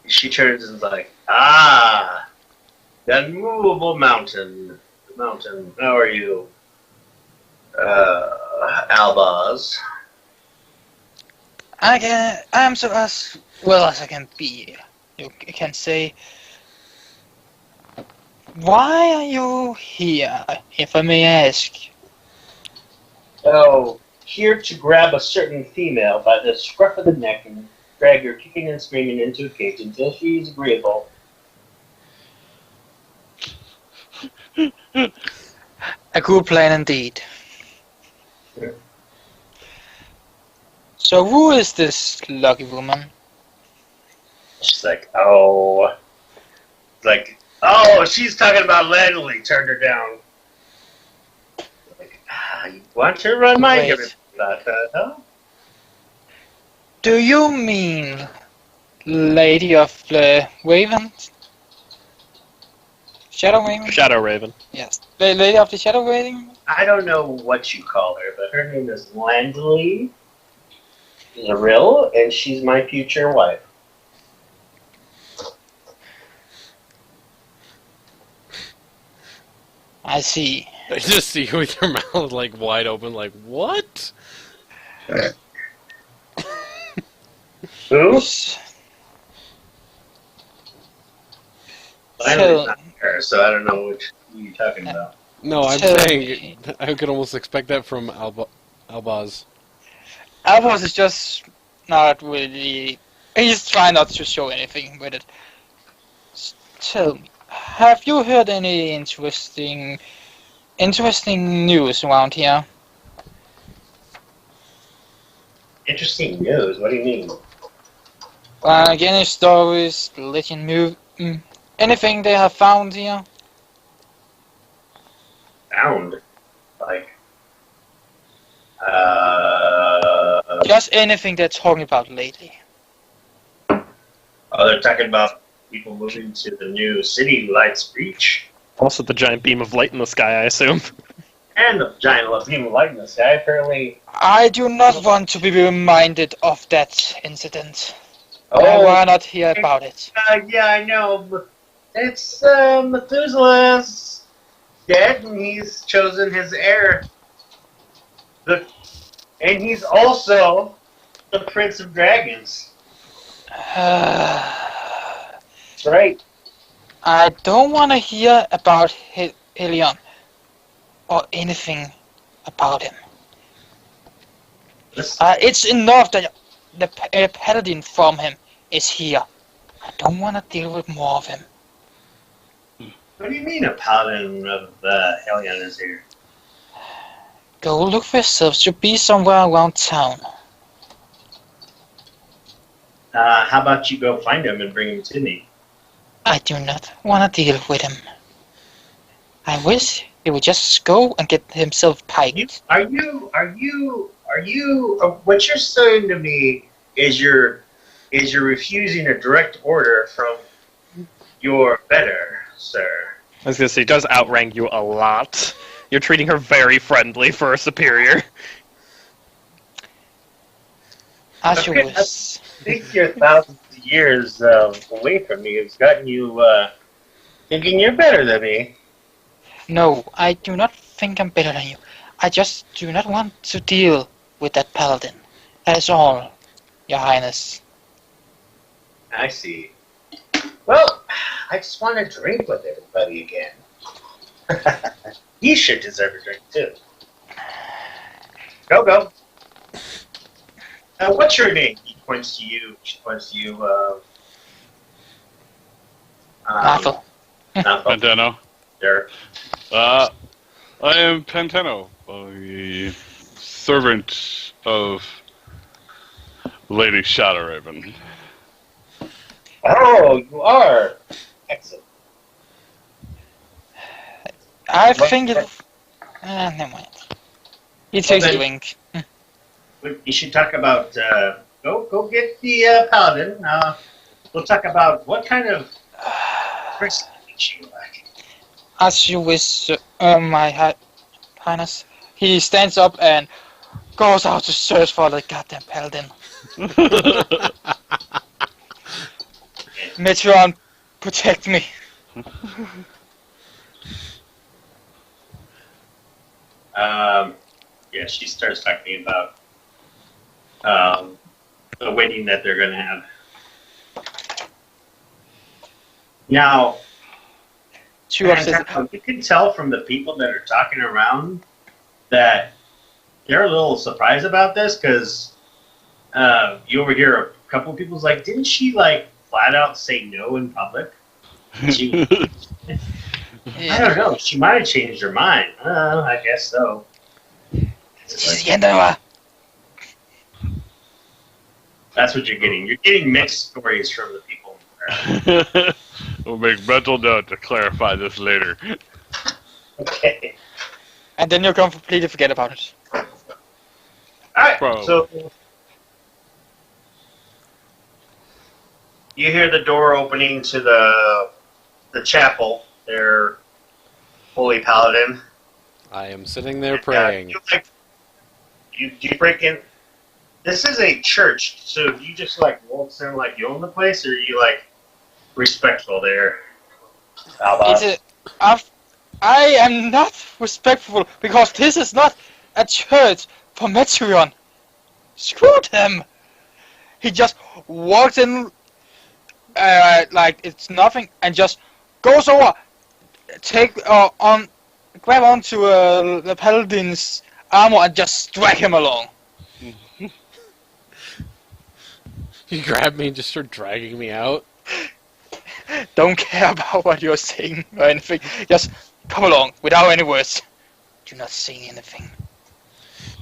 S2: She turns and is like, ah, the unmovable mountain. The mountain. How are you? Albaz.
S3: I'm so as well as I can be. You can say, why are you here, if I may ask?
S2: Oh, here to grab a certain female by the scruff of the neck and drag her kicking and screaming into a cage until she is agreeable.
S3: A good plan indeed. So who is this lucky woman?
S2: She's like, oh. Like, oh, she's talking about Leslie. Turned her down. Like, you want to run my
S3: Wait.
S2: everything about that, huh?
S3: Do you mean Lady of the Raven? Shadow Raven?
S5: Shadow Raven.
S3: Yes. Lady of the Shadow Raven?
S2: I don't know what you call her, but her name is Landley Zaril, and she's my future wife.
S3: I see.
S1: I just see you with your mouth like wide open, like what?
S2: Who?
S3: So,
S2: Landley's not her, so I don't know which who you're talking about.
S1: No, I'm
S3: Tell
S1: saying
S3: me.
S1: I could almost expect that from Albaz.
S3: Albus is just not really He's trying not to show anything with it. Tell me, have you heard any interesting news around here?
S2: Interesting news. What do you mean?
S3: Like any stories, legend, anything they have found here?
S2: Found? Like,
S3: Just anything they're talking about lately.
S2: oh, they're talking about people moving to the new city lights reach.
S5: Also, the giant beam of light in the sky, I assume.
S2: And the giant beam of light in the sky, apparently.
S3: I do not want to be reminded of that incident. I
S2: Oh,
S3: want not hear about it.
S2: yeah, I know. But it's, Methuselah's dead, and he's chosen his heir. And he's also the Prince of Dragons. That's right.
S3: I don't want to hear about Helion or anything about him. It's enough that the paladin from him is here. I don't want to deal with more of him.
S2: What do you mean a paladin of Helion is here?
S3: Go look for yourself. Should be somewhere around town.
S2: How about you go find him and bring him to me?
S3: I do not want to deal with him. I wish he would just go and get himself piked.
S2: What you're saying to me is you're refusing a direct order from your better, sir.
S5: I was gonna say, he does outrank you a lot. You're treating her very friendly for a superior.
S3: As you
S2: Okay,
S3: wish.
S2: I think your thousands of years away from me has gotten you thinking you're better than me.
S3: No, I do not think I'm better than you. I just do not want to deal with that paladin. That is all, Your Highness.
S2: I see. Well, I just want to drink with everybody again. You should deserve a drink too. Go. What's your name? He points to you. She points to you.
S3: Nathal.
S4: Panteno.
S2: There.
S4: I am Panteno, a servant of Lady Shadowraven.
S2: Oh, you are. Excellent.
S3: I think it... never mind. He takes a drink.
S2: You should talk about. Go get the paladin. We'll talk about what kind of person you like.
S3: As you wish, my Highness. He stands up and goes out to search for the goddamn paladin. Metron, protect me.
S2: Yeah, she starts talking about the wedding that they're going to have. Now,
S3: Two of them.
S2: you can tell from the people that are talking around that they're a little surprised about this because you overhear a couple of people's like, didn't she like flat out say no in public? She, I don't know. She might have changed her mind. I guess so. That's what you're getting. You're getting mixed stories from the people.
S4: We'll make mental note to clarify this later.
S2: Okay.
S3: And then you're going to completely forget about it.
S2: Alright,
S4: Bro.
S2: so you hear the door opening to the chapel, their holy paladin.
S1: I am sitting there praying.
S2: You break in. This is a church, so you just like waltz in like you own the place, or are you like respectful there?
S3: I am not respectful because this is not a church for Metron. Screw them. He just walks in like it's nothing and just goes over, grab onto the paladin's armor and just drag him along.
S1: You grab me and just start dragging me out.
S3: Don't care about what you're saying or anything. Just come along without any words. Do not say anything.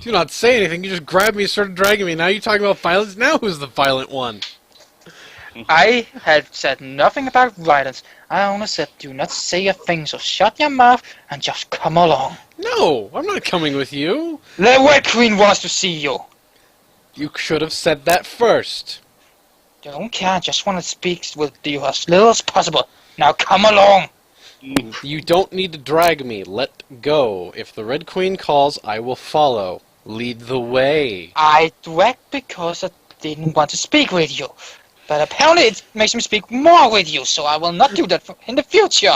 S1: Do not say anything. You just grabbed me and started dragging me. Now you're talking about violence. Now who's the violent one?
S3: I had said nothing about violence. I only said do not say a thing, so shut your mouth and just come along.
S1: No, I'm not coming with you.
S3: The Red Queen wants to see you.
S1: You should have said that first.
S3: Don't care, I just want to speak with you as little as possible. Now come along.
S1: You don't need to drag me. Let go. If the Red Queen calls, I will follow. Lead the way.
S3: I dragged because I didn't want to speak with you. But apparently it makes me speak more with you, so I will not do that in the future.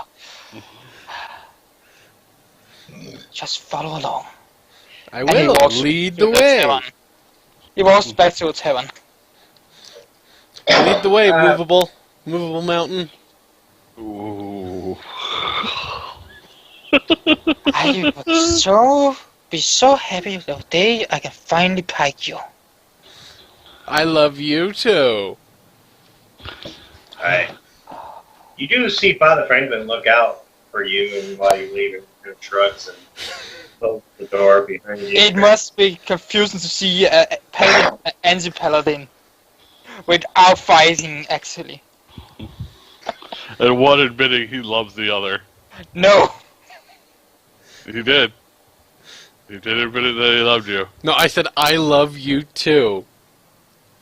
S3: Just follow along.
S1: I
S3: And he
S1: will.
S3: walks
S1: Lead
S3: to
S1: the way.
S3: tavern. He walks back to the tavern.
S1: Lead the way, movable. Movable mountain.
S4: Ooh.
S3: I would be so happy the day I can finally pike you.
S1: I love you too.
S2: Alright. You do see Father Franklin look out for you and while you leave and shrugs and close the door behind you.
S3: It must be confusing to see a paladin, an anti-paladin without fighting, actually.
S4: And one admitting he loves the other.
S3: No.
S4: He did. He did admit that he loved you.
S1: No, I said I love you too.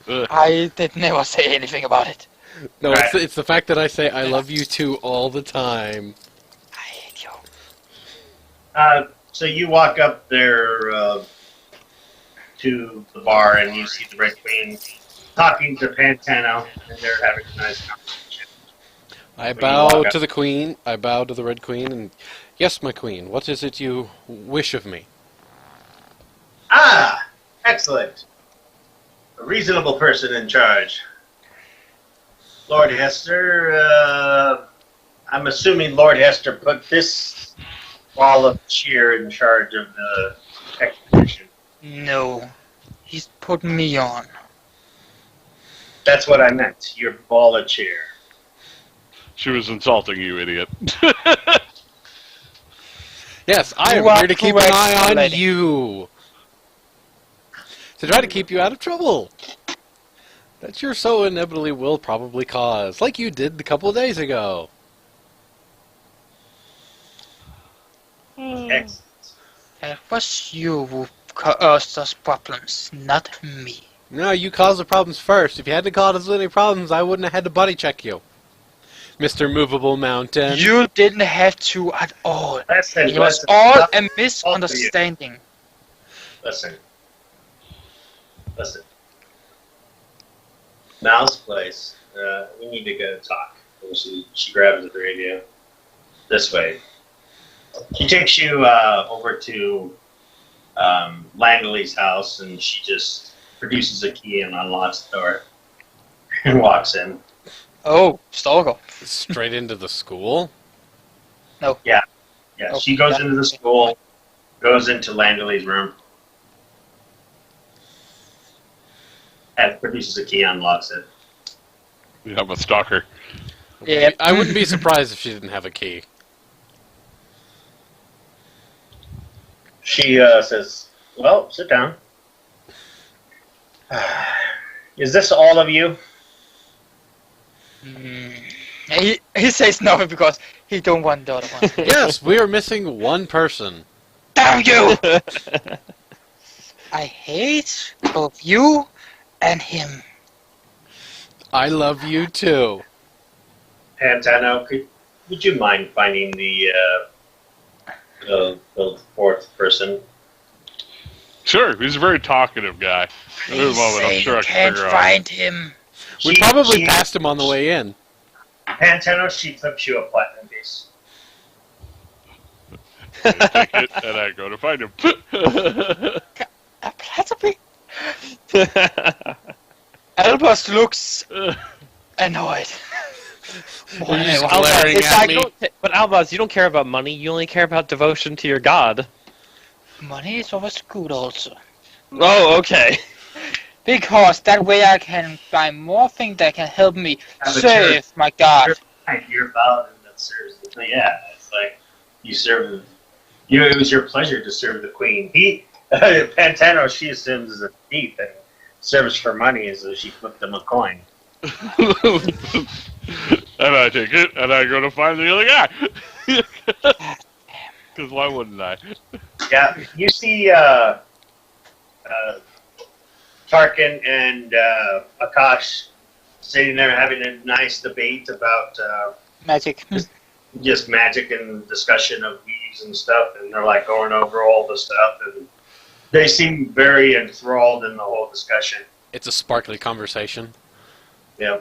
S3: I did never say anything about it.
S1: No, it's the fact that I say I love you too all the time.
S3: I hate you.
S2: So you walk up there to the bar and you see the Red Queen talking to Pantano, and they're having a nice conversation.
S1: I
S2: When you
S1: bow
S2: walk
S1: to
S2: up-
S1: the Queen. I bow to the Red Queen, and yes, my Queen, what is it you wish of me?
S2: Ah, excellent. A reasonable person in charge. Lord Hester, I'm assuming Lord Hester put this wall of cheer in charge of the expedition.
S3: No. He's put me on.
S2: That's what I meant. Your ball of cheer.
S4: She was insulting you, idiot.
S1: Yes, I am
S3: You are
S1: here to keep an
S3: correct,
S1: eye on
S3: lady.
S1: you. To try to keep you out of trouble. That you're so inevitably will probably cause, like you did a couple of days ago.
S2: Excellent.
S3: It was you who caused us problems, not me.
S1: No, you caused the problems first. If you hadn't caused us any problems, I wouldn't have had to body check you. Mr. Movable Mountain.
S3: You didn't have to at all.
S2: Listen,
S3: It was
S2: listen,
S3: all
S2: stop.
S3: a misunderstanding.
S2: Listen. Mal's place. We need to go talk. And she grabs the radio. This way. She takes you over to Langley's house, and she just produces a key and unlocks the door and walks in.
S3: Oh, stalker.
S1: Straight into the school?
S2: Yeah,
S3: Okay,
S2: she goes
S3: that-
S2: into the school, goes into Langley's room, and produces a key, unlocks it.
S4: Yeah, I'm a stalker.
S3: Yeah.
S1: I wouldn't be surprised if she didn't have a key.
S2: She says, "Well, sit down. Is this all of you?"
S3: He says no because he don't want the other one.
S1: Yes, we are missing one person.
S3: Damn you! I hate both you and him.
S1: I love you too.
S2: Pantano, would you mind finding the fourth person?
S4: Sure, he's a very talkative guy. In this moment, I'm sure I can
S3: can't
S4: figure out.
S3: find him.
S1: We probably passed him on the way in.
S2: Pantano, she flips you a platinum piece.
S4: I take it, and I go to find him.
S3: A platinum. Albus looks annoyed.
S1: You're just
S3: Wow.
S1: glaring
S5: It's
S1: at
S5: like,
S1: me.
S5: but Albaz, you don't care about money. You only care about devotion to your god.
S3: Money is always good also.
S5: Oh, okay.
S3: Because that way I can buy more things that can help me
S2: Have a
S3: save my god.
S2: You're a paladin that serves the queen. Yeah, it's like you serve. It was your pleasure to serve the queen. Pantano, she assumes is a thief and serves for money as though she flipped him a coin.
S4: And I take it, and I go to find the other guy. Because why wouldn't I?
S2: Yeah, you see Tarkin and Akash sitting there having a nice debate about
S3: Magic.
S2: just magic and discussion of weaves and stuff, and they're like going over all the stuff, and they seem very enthralled in the whole discussion.
S1: It's a sparkly conversation.
S2: Yeah.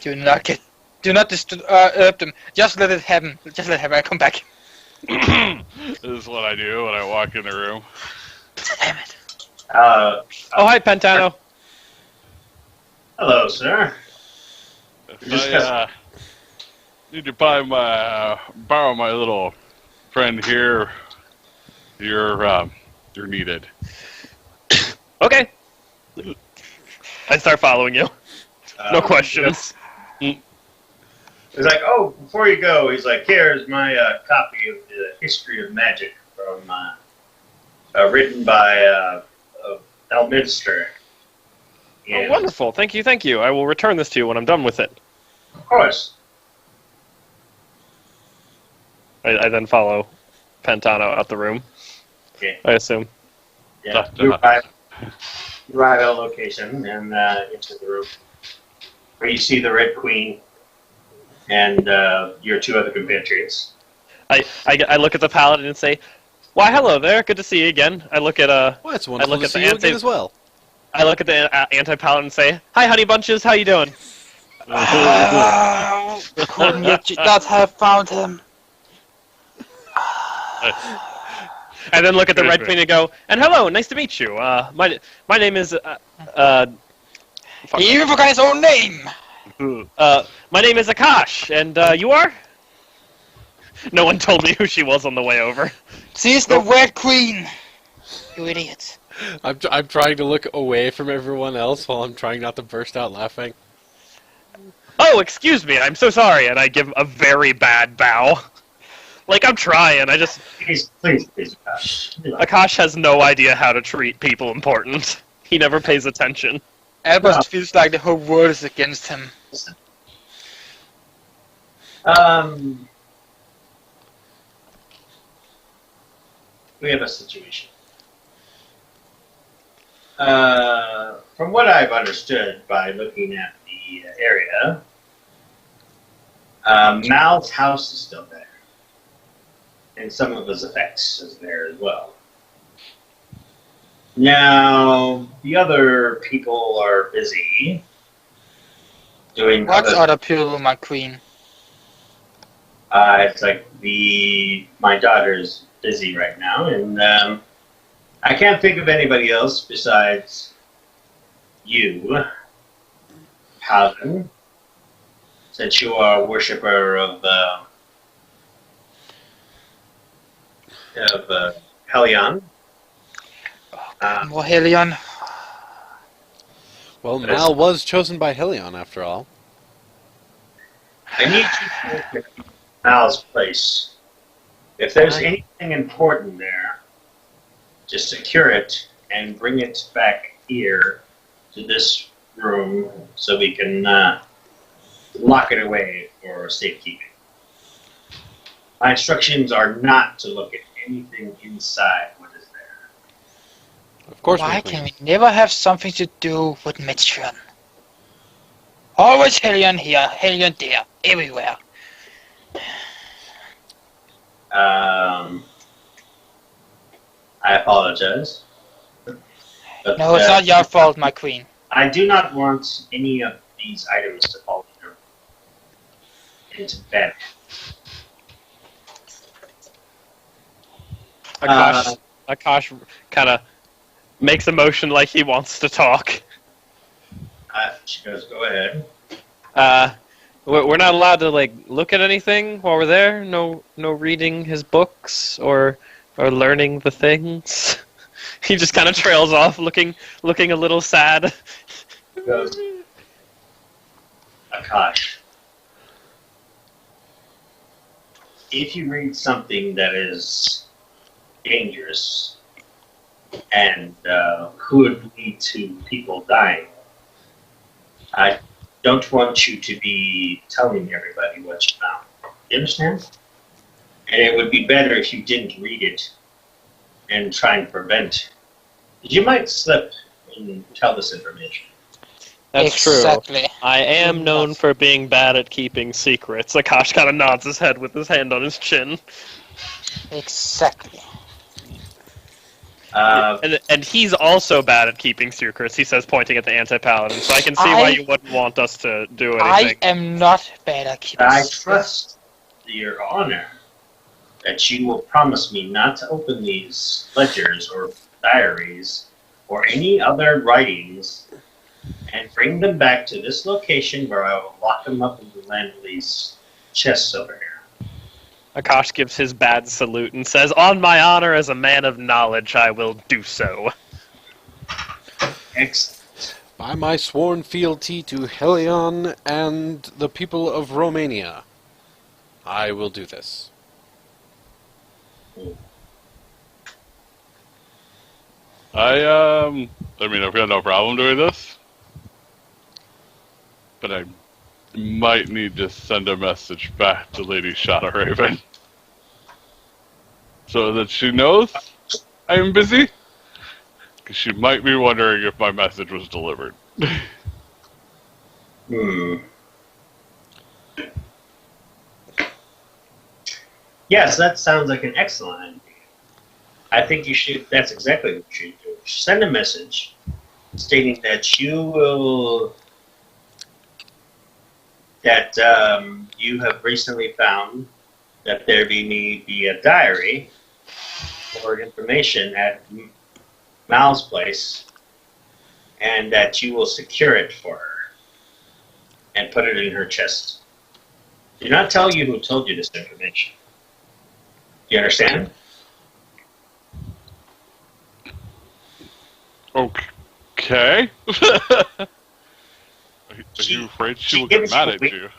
S3: Do not disturb them. Just let it happen. Just let it happen. I come back.
S4: This is what I do when I walk in the room.
S3: Damn it.
S5: Oh, hi, Pantano.
S2: Hello, sir.
S4: I need to borrow my little friend here. You're needed.
S5: Okay. I start following you. No questions.
S2: He's like, oh, before you go, he's like, here's my copy of the History of Magic from written by Elminster.
S5: Oh, wonderful. Thank you. I will return this to you when I'm done with it.
S2: Of course.
S5: I then follow Pantano out the room.
S2: Okay.
S5: I assume.
S2: Yeah. You arrive at a location and into the room where you see the Red Queen and your two other compatriots.
S5: I look at the paladin and say, "Why, hello there. Good to see you again." I look at
S1: Well, it's wonderful to see you again as well.
S5: I look at the anti-paladin and say, "Hi, honey bunches. How you doing?"
S3: Couldn't you not have found him?
S5: And then look at the Red Queen and go, "And hello, nice to meet you. My name is
S3: He even forgot his own name.
S5: my name is Akash, and you are?" No one told me who she was on the way over.
S3: She's the Red Queen. You idiot.
S1: I'm trying to look away from everyone else while I'm trying not to burst out laughing.
S5: Oh, excuse me, I'm so sorry, and I give a very bad bow. Like, I'm trying, I just...
S2: Please, Akash.
S5: Akash has no idea how to treat people important. He never pays attention.
S3: Albert feels like the whole world is against him.
S2: We have a situation. From what I've understood by looking at the area, Mal's house is still there. And some of his effects is there as well. Now, the other people are busy doing
S3: What's other people, my queen?
S2: it's like my daughter's busy right now, and I can't think of anybody else besides you, Paladin, since you are a worshiper of Helion.
S3: More Helion.
S1: Well, Mal was chosen by Helion, after all.
S2: I need you to look at Mal's place. If there's anything important there, just secure it and bring it back here to this room so we can lock it away for safekeeping. My instructions are not to look at anything inside what is there.
S1: Of course,
S3: Why
S1: my
S3: can
S1: queen.
S3: we never have something to do with Mitchell? Always Helion here, Helion there, everywhere.
S2: I apologize. But,
S3: No, it's not your fault, my queen.
S2: I do not want any of these items to fall into bed.
S5: Akash kind of makes a motion like he wants to talk.
S2: She goes, go ahead.
S5: We're not allowed to like look at anything while we're there. No reading his books or learning the things. He just kind of trails off, looking a little sad.
S2: Goes, Akash, if you read something that is dangerous and could lead to people dying, I don't want you to be telling everybody what you found. You understand? And it would be better if you didn't read it and try and prevent. You might slip and tell this information.
S5: That's
S3: exactly.
S5: true. I am known for being bad at keeping secrets. Akash kind of nods his head with his hand on his chin.
S3: Exactly.
S5: And he's also bad at keeping secrets, he says, pointing at the anti-paladin, so I can see why you wouldn't want us to do anything.
S3: I am not bad at keeping
S2: I
S3: secrets.
S2: trust your honor that you will promise me not to open these ledgers or diaries or any other writings and bring them back to this location where I will lock them up in the Landley's chests over here.
S5: Akash gives his bad salute and says, "On my honor as a man of knowledge, I will do so."
S2: Excellent.
S1: By my sworn fealty to Helion and the people of Romania, I will do this.
S4: I mean, I've got no problem doing this, but I might need to send a message back to Lady Shadowraven so that she knows I'm busy, because she might be wondering if my message was delivered.
S2: Yes, that sounds like an excellent idea. I think you should. That's exactly what you should do. Send a message stating that you will. That you have recently found that there may be a diary or information at Mal's place, and that you will secure it for her and put it in her chest. Do not tell you who told you this information. Do you understand?
S4: Okay. Are you afraid she will get mad at you?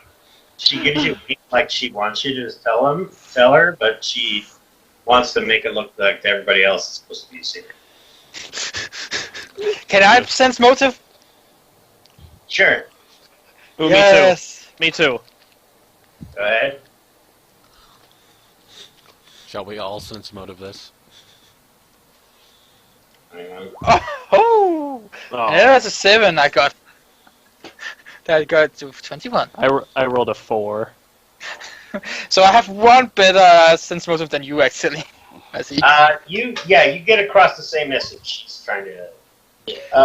S2: She gives you a wink like she wants you to tell her, but she wants to make it look like everybody else is supposed to be a secret.
S3: Can I sense motive?
S2: Sure.
S5: Ooh,
S3: Yes.
S5: Me too.
S2: Go ahead.
S1: Shall we all sense motive this?
S2: Hang on.
S3: Oh!
S5: Oh.
S3: Yeah, that's a 7 I got. That got to 21.
S5: I rolled a 4.
S3: So I have one better sense motive than you, actually. I see.
S2: You get across the same message she's trying to,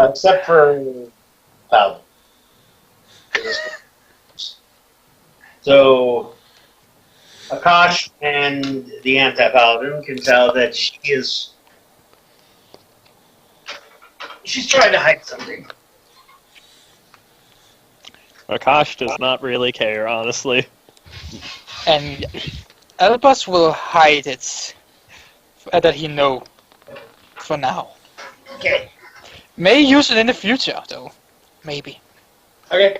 S2: except for Paladin. So, Akash and the anti-paladin can tell that she's trying to hide something.
S5: Akash does not really care, honestly.
S3: And Albus will hide it that he know for now.
S2: Okay.
S3: May use it in the future, though. Maybe.
S2: Okay.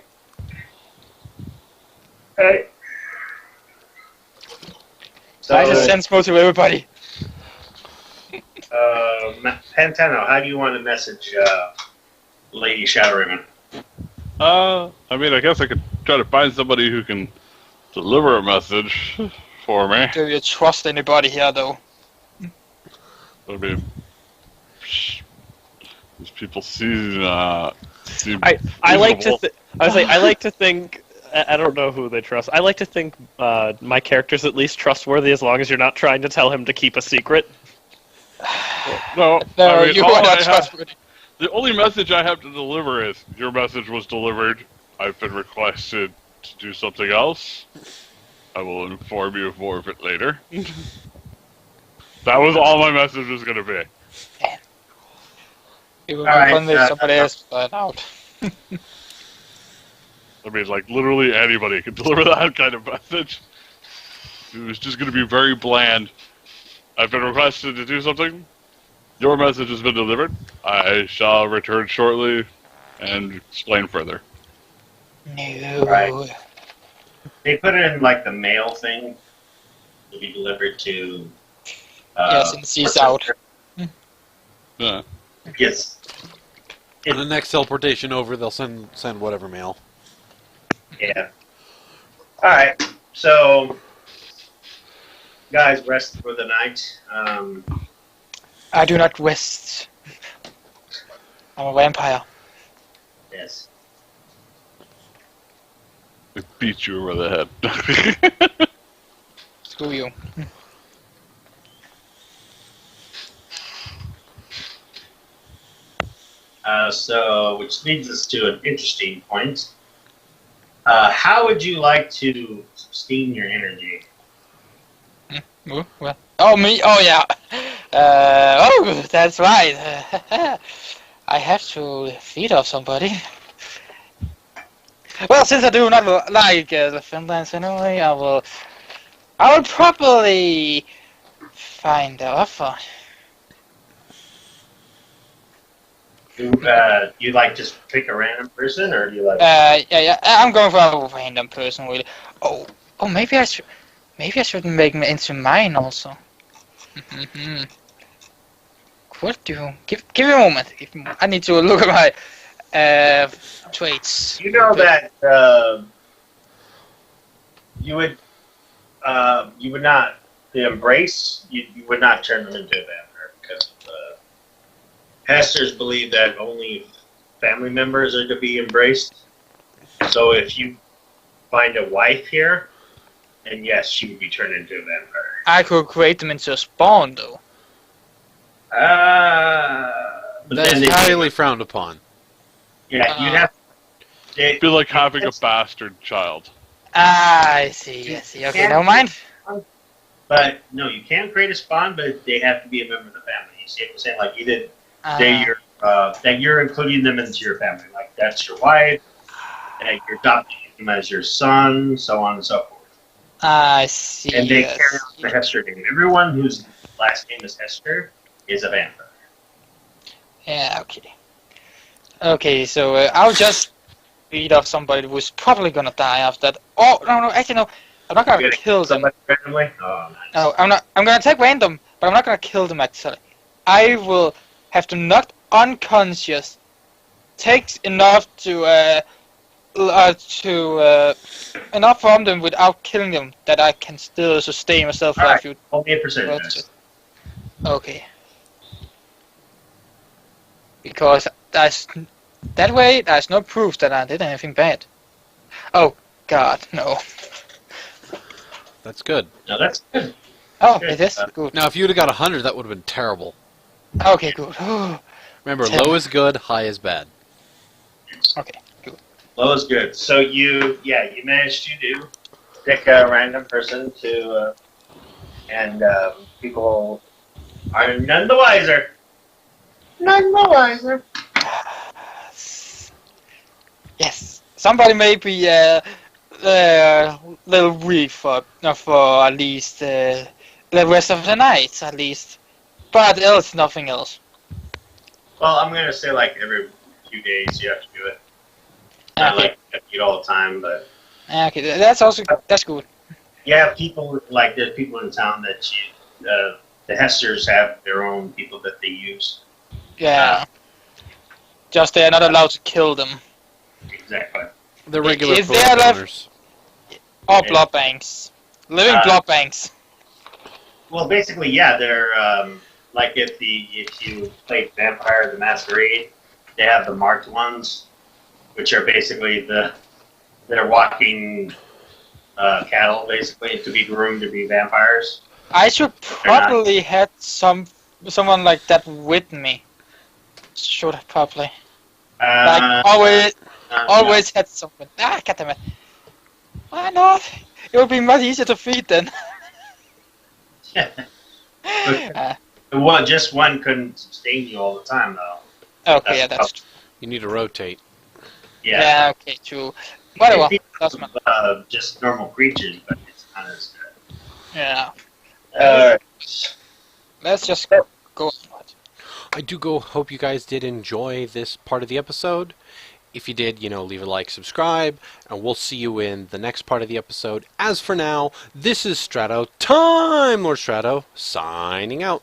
S2: Alright. So,
S3: I just sense motive, everybody.
S2: Pantano, how do you want to message Lady Shadowraven?
S4: I mean, I guess I could try to find somebody who can deliver a message for me.
S3: Do you trust anybody here, though?
S4: I mean, these people seem
S5: I like to
S4: reasonable.
S5: I like to think I don't know who they trust. I like to think my character's at least trustworthy as long as you're not trying to tell him to keep a secret.
S4: No,
S3: No,
S4: I mean,
S3: you
S4: all
S3: are
S4: I
S3: not
S4: have-
S3: trustworthy.
S4: the only message I have to deliver is, your message was delivered. I've been requested to do something else. I will inform you of more of it later. That was all my message was going to be.
S3: It would be
S2: Alright,
S3: fun if somebody else found out.
S4: I mean, like, literally anybody could deliver that kind of message. It was just going to be very bland. I've been requested to do something. Your message has been delivered. I shall return shortly and explain further.
S3: No.
S2: Right. They put it in like the mail thing to be delivered to.
S3: Yes, and she's out.
S4: Yeah.
S2: Yes.
S1: And the next teleportation over, they'll send whatever mail.
S2: Yeah. All right. So, guys, rest for the night.
S3: I do not rest. I'm a vampire.
S2: Yes.
S4: I beat you over the head.
S3: Screw you.
S2: So, which leads us to an interesting point. How would you like to sustain your energy?
S3: Well, oh, me? Oh, yeah. Oh, that's right. I have to feed off somebody. Well, since I do not like the Finlands anyway, I will probably find the offer.
S2: You like just pick a random person, or do you like?
S3: Yeah, I'm going for a random person, really. Oh, maybe I should make me into mine also. Could do. Give me a moment. I need to look at my traits.
S2: You know that you would not embrace. You would not turn them into a vampire because Hesters believe that only family members are to be embraced. So if you find a wife here, then yes, she would be turned into a vampire.
S3: I could create them into a spawn, though.
S2: But
S1: That's
S2: then they-
S1: highly frowned upon.
S2: Yeah, you'd have.
S4: It'd be like having a bastard child.
S3: I see. Okay, never mind.
S2: But no, you can create a spawn, but they have to be a member of the family. You see what I'm saying? Like you did. That you're including them into your family. Like that's your wife, and you're adopting them as your son, so on and so forth.
S3: I see.
S2: And they carry on the Hester name. Everyone whose last name is Hester is a vampire.
S3: Yeah, okay. Okay, so I'll just beat off somebody who's probably gonna die after that. Oh, no, actually no. I'm not gonna kill them.
S2: Somebody randomly? Oh, nice.
S3: No, I'm not. I'm gonna take random, but I'm not gonna kill them actually. I will have to knock unconscious. Takes enough to enough from them without killing them that I can still sustain myself for a
S2: Alright,
S3: few.
S2: only a percentage.
S3: Rounds. Okay. Because that way there's no proof that I did anything bad. Oh God, no.
S1: That's good.
S2: No, that's good.
S3: Oh,
S2: Good.
S3: it is good.
S1: Now, if you'd have got 100, that would have been terrible.
S3: Okay, good.
S1: Remember,
S3: 10.
S1: low is good, high is bad.
S3: Okay, good.
S2: Low is good. So you managed to pick a random person to, and people are none the wiser. None the wiser.
S3: Yes, somebody may be a little weak for at least the rest of the night, at least. But else, nothing else.
S2: Well, I'm gonna say like every few days you have to do it. Not
S3: Okay,
S2: like you have to eat all the time, but
S3: okay, that's good.
S2: yeah, people like there's people in town that the Hesters have their own people that they use.
S3: Yeah. Just they're not allowed to kill them.
S2: Exactly.
S1: The regular
S3: Is
S1: folk
S3: there left-
S1: owners.
S3: Or
S2: Yeah.
S3: blood banks. Living blood banks.
S2: Well, basically, yeah, they're like if you play Vampire the Masquerade, they have the marked ones, which are basically they're walking cattle, basically to be groomed to be vampires.
S3: I should probably had someone like that with me. Should have probably. Like always had someone. Ah, goddammit. Why not? It would be much easier to feed then.
S2: Well, just one couldn't sustain you all the time, though.
S3: Okay, yeah, that's true.
S1: You need to rotate.
S2: Yeah.
S3: Yeah, okay, true. Whatever.
S2: It's
S3: Doesn't matter.
S2: just normal creatures, but it's not as good.
S3: Yeah.
S2: Alright.
S3: Let's just go on.
S1: I do hope you guys did enjoy this part of the episode. If you did, leave a like, subscribe, and we'll see you in the next part of the episode. As for now, this is Strato, Time Lord Strato, signing out.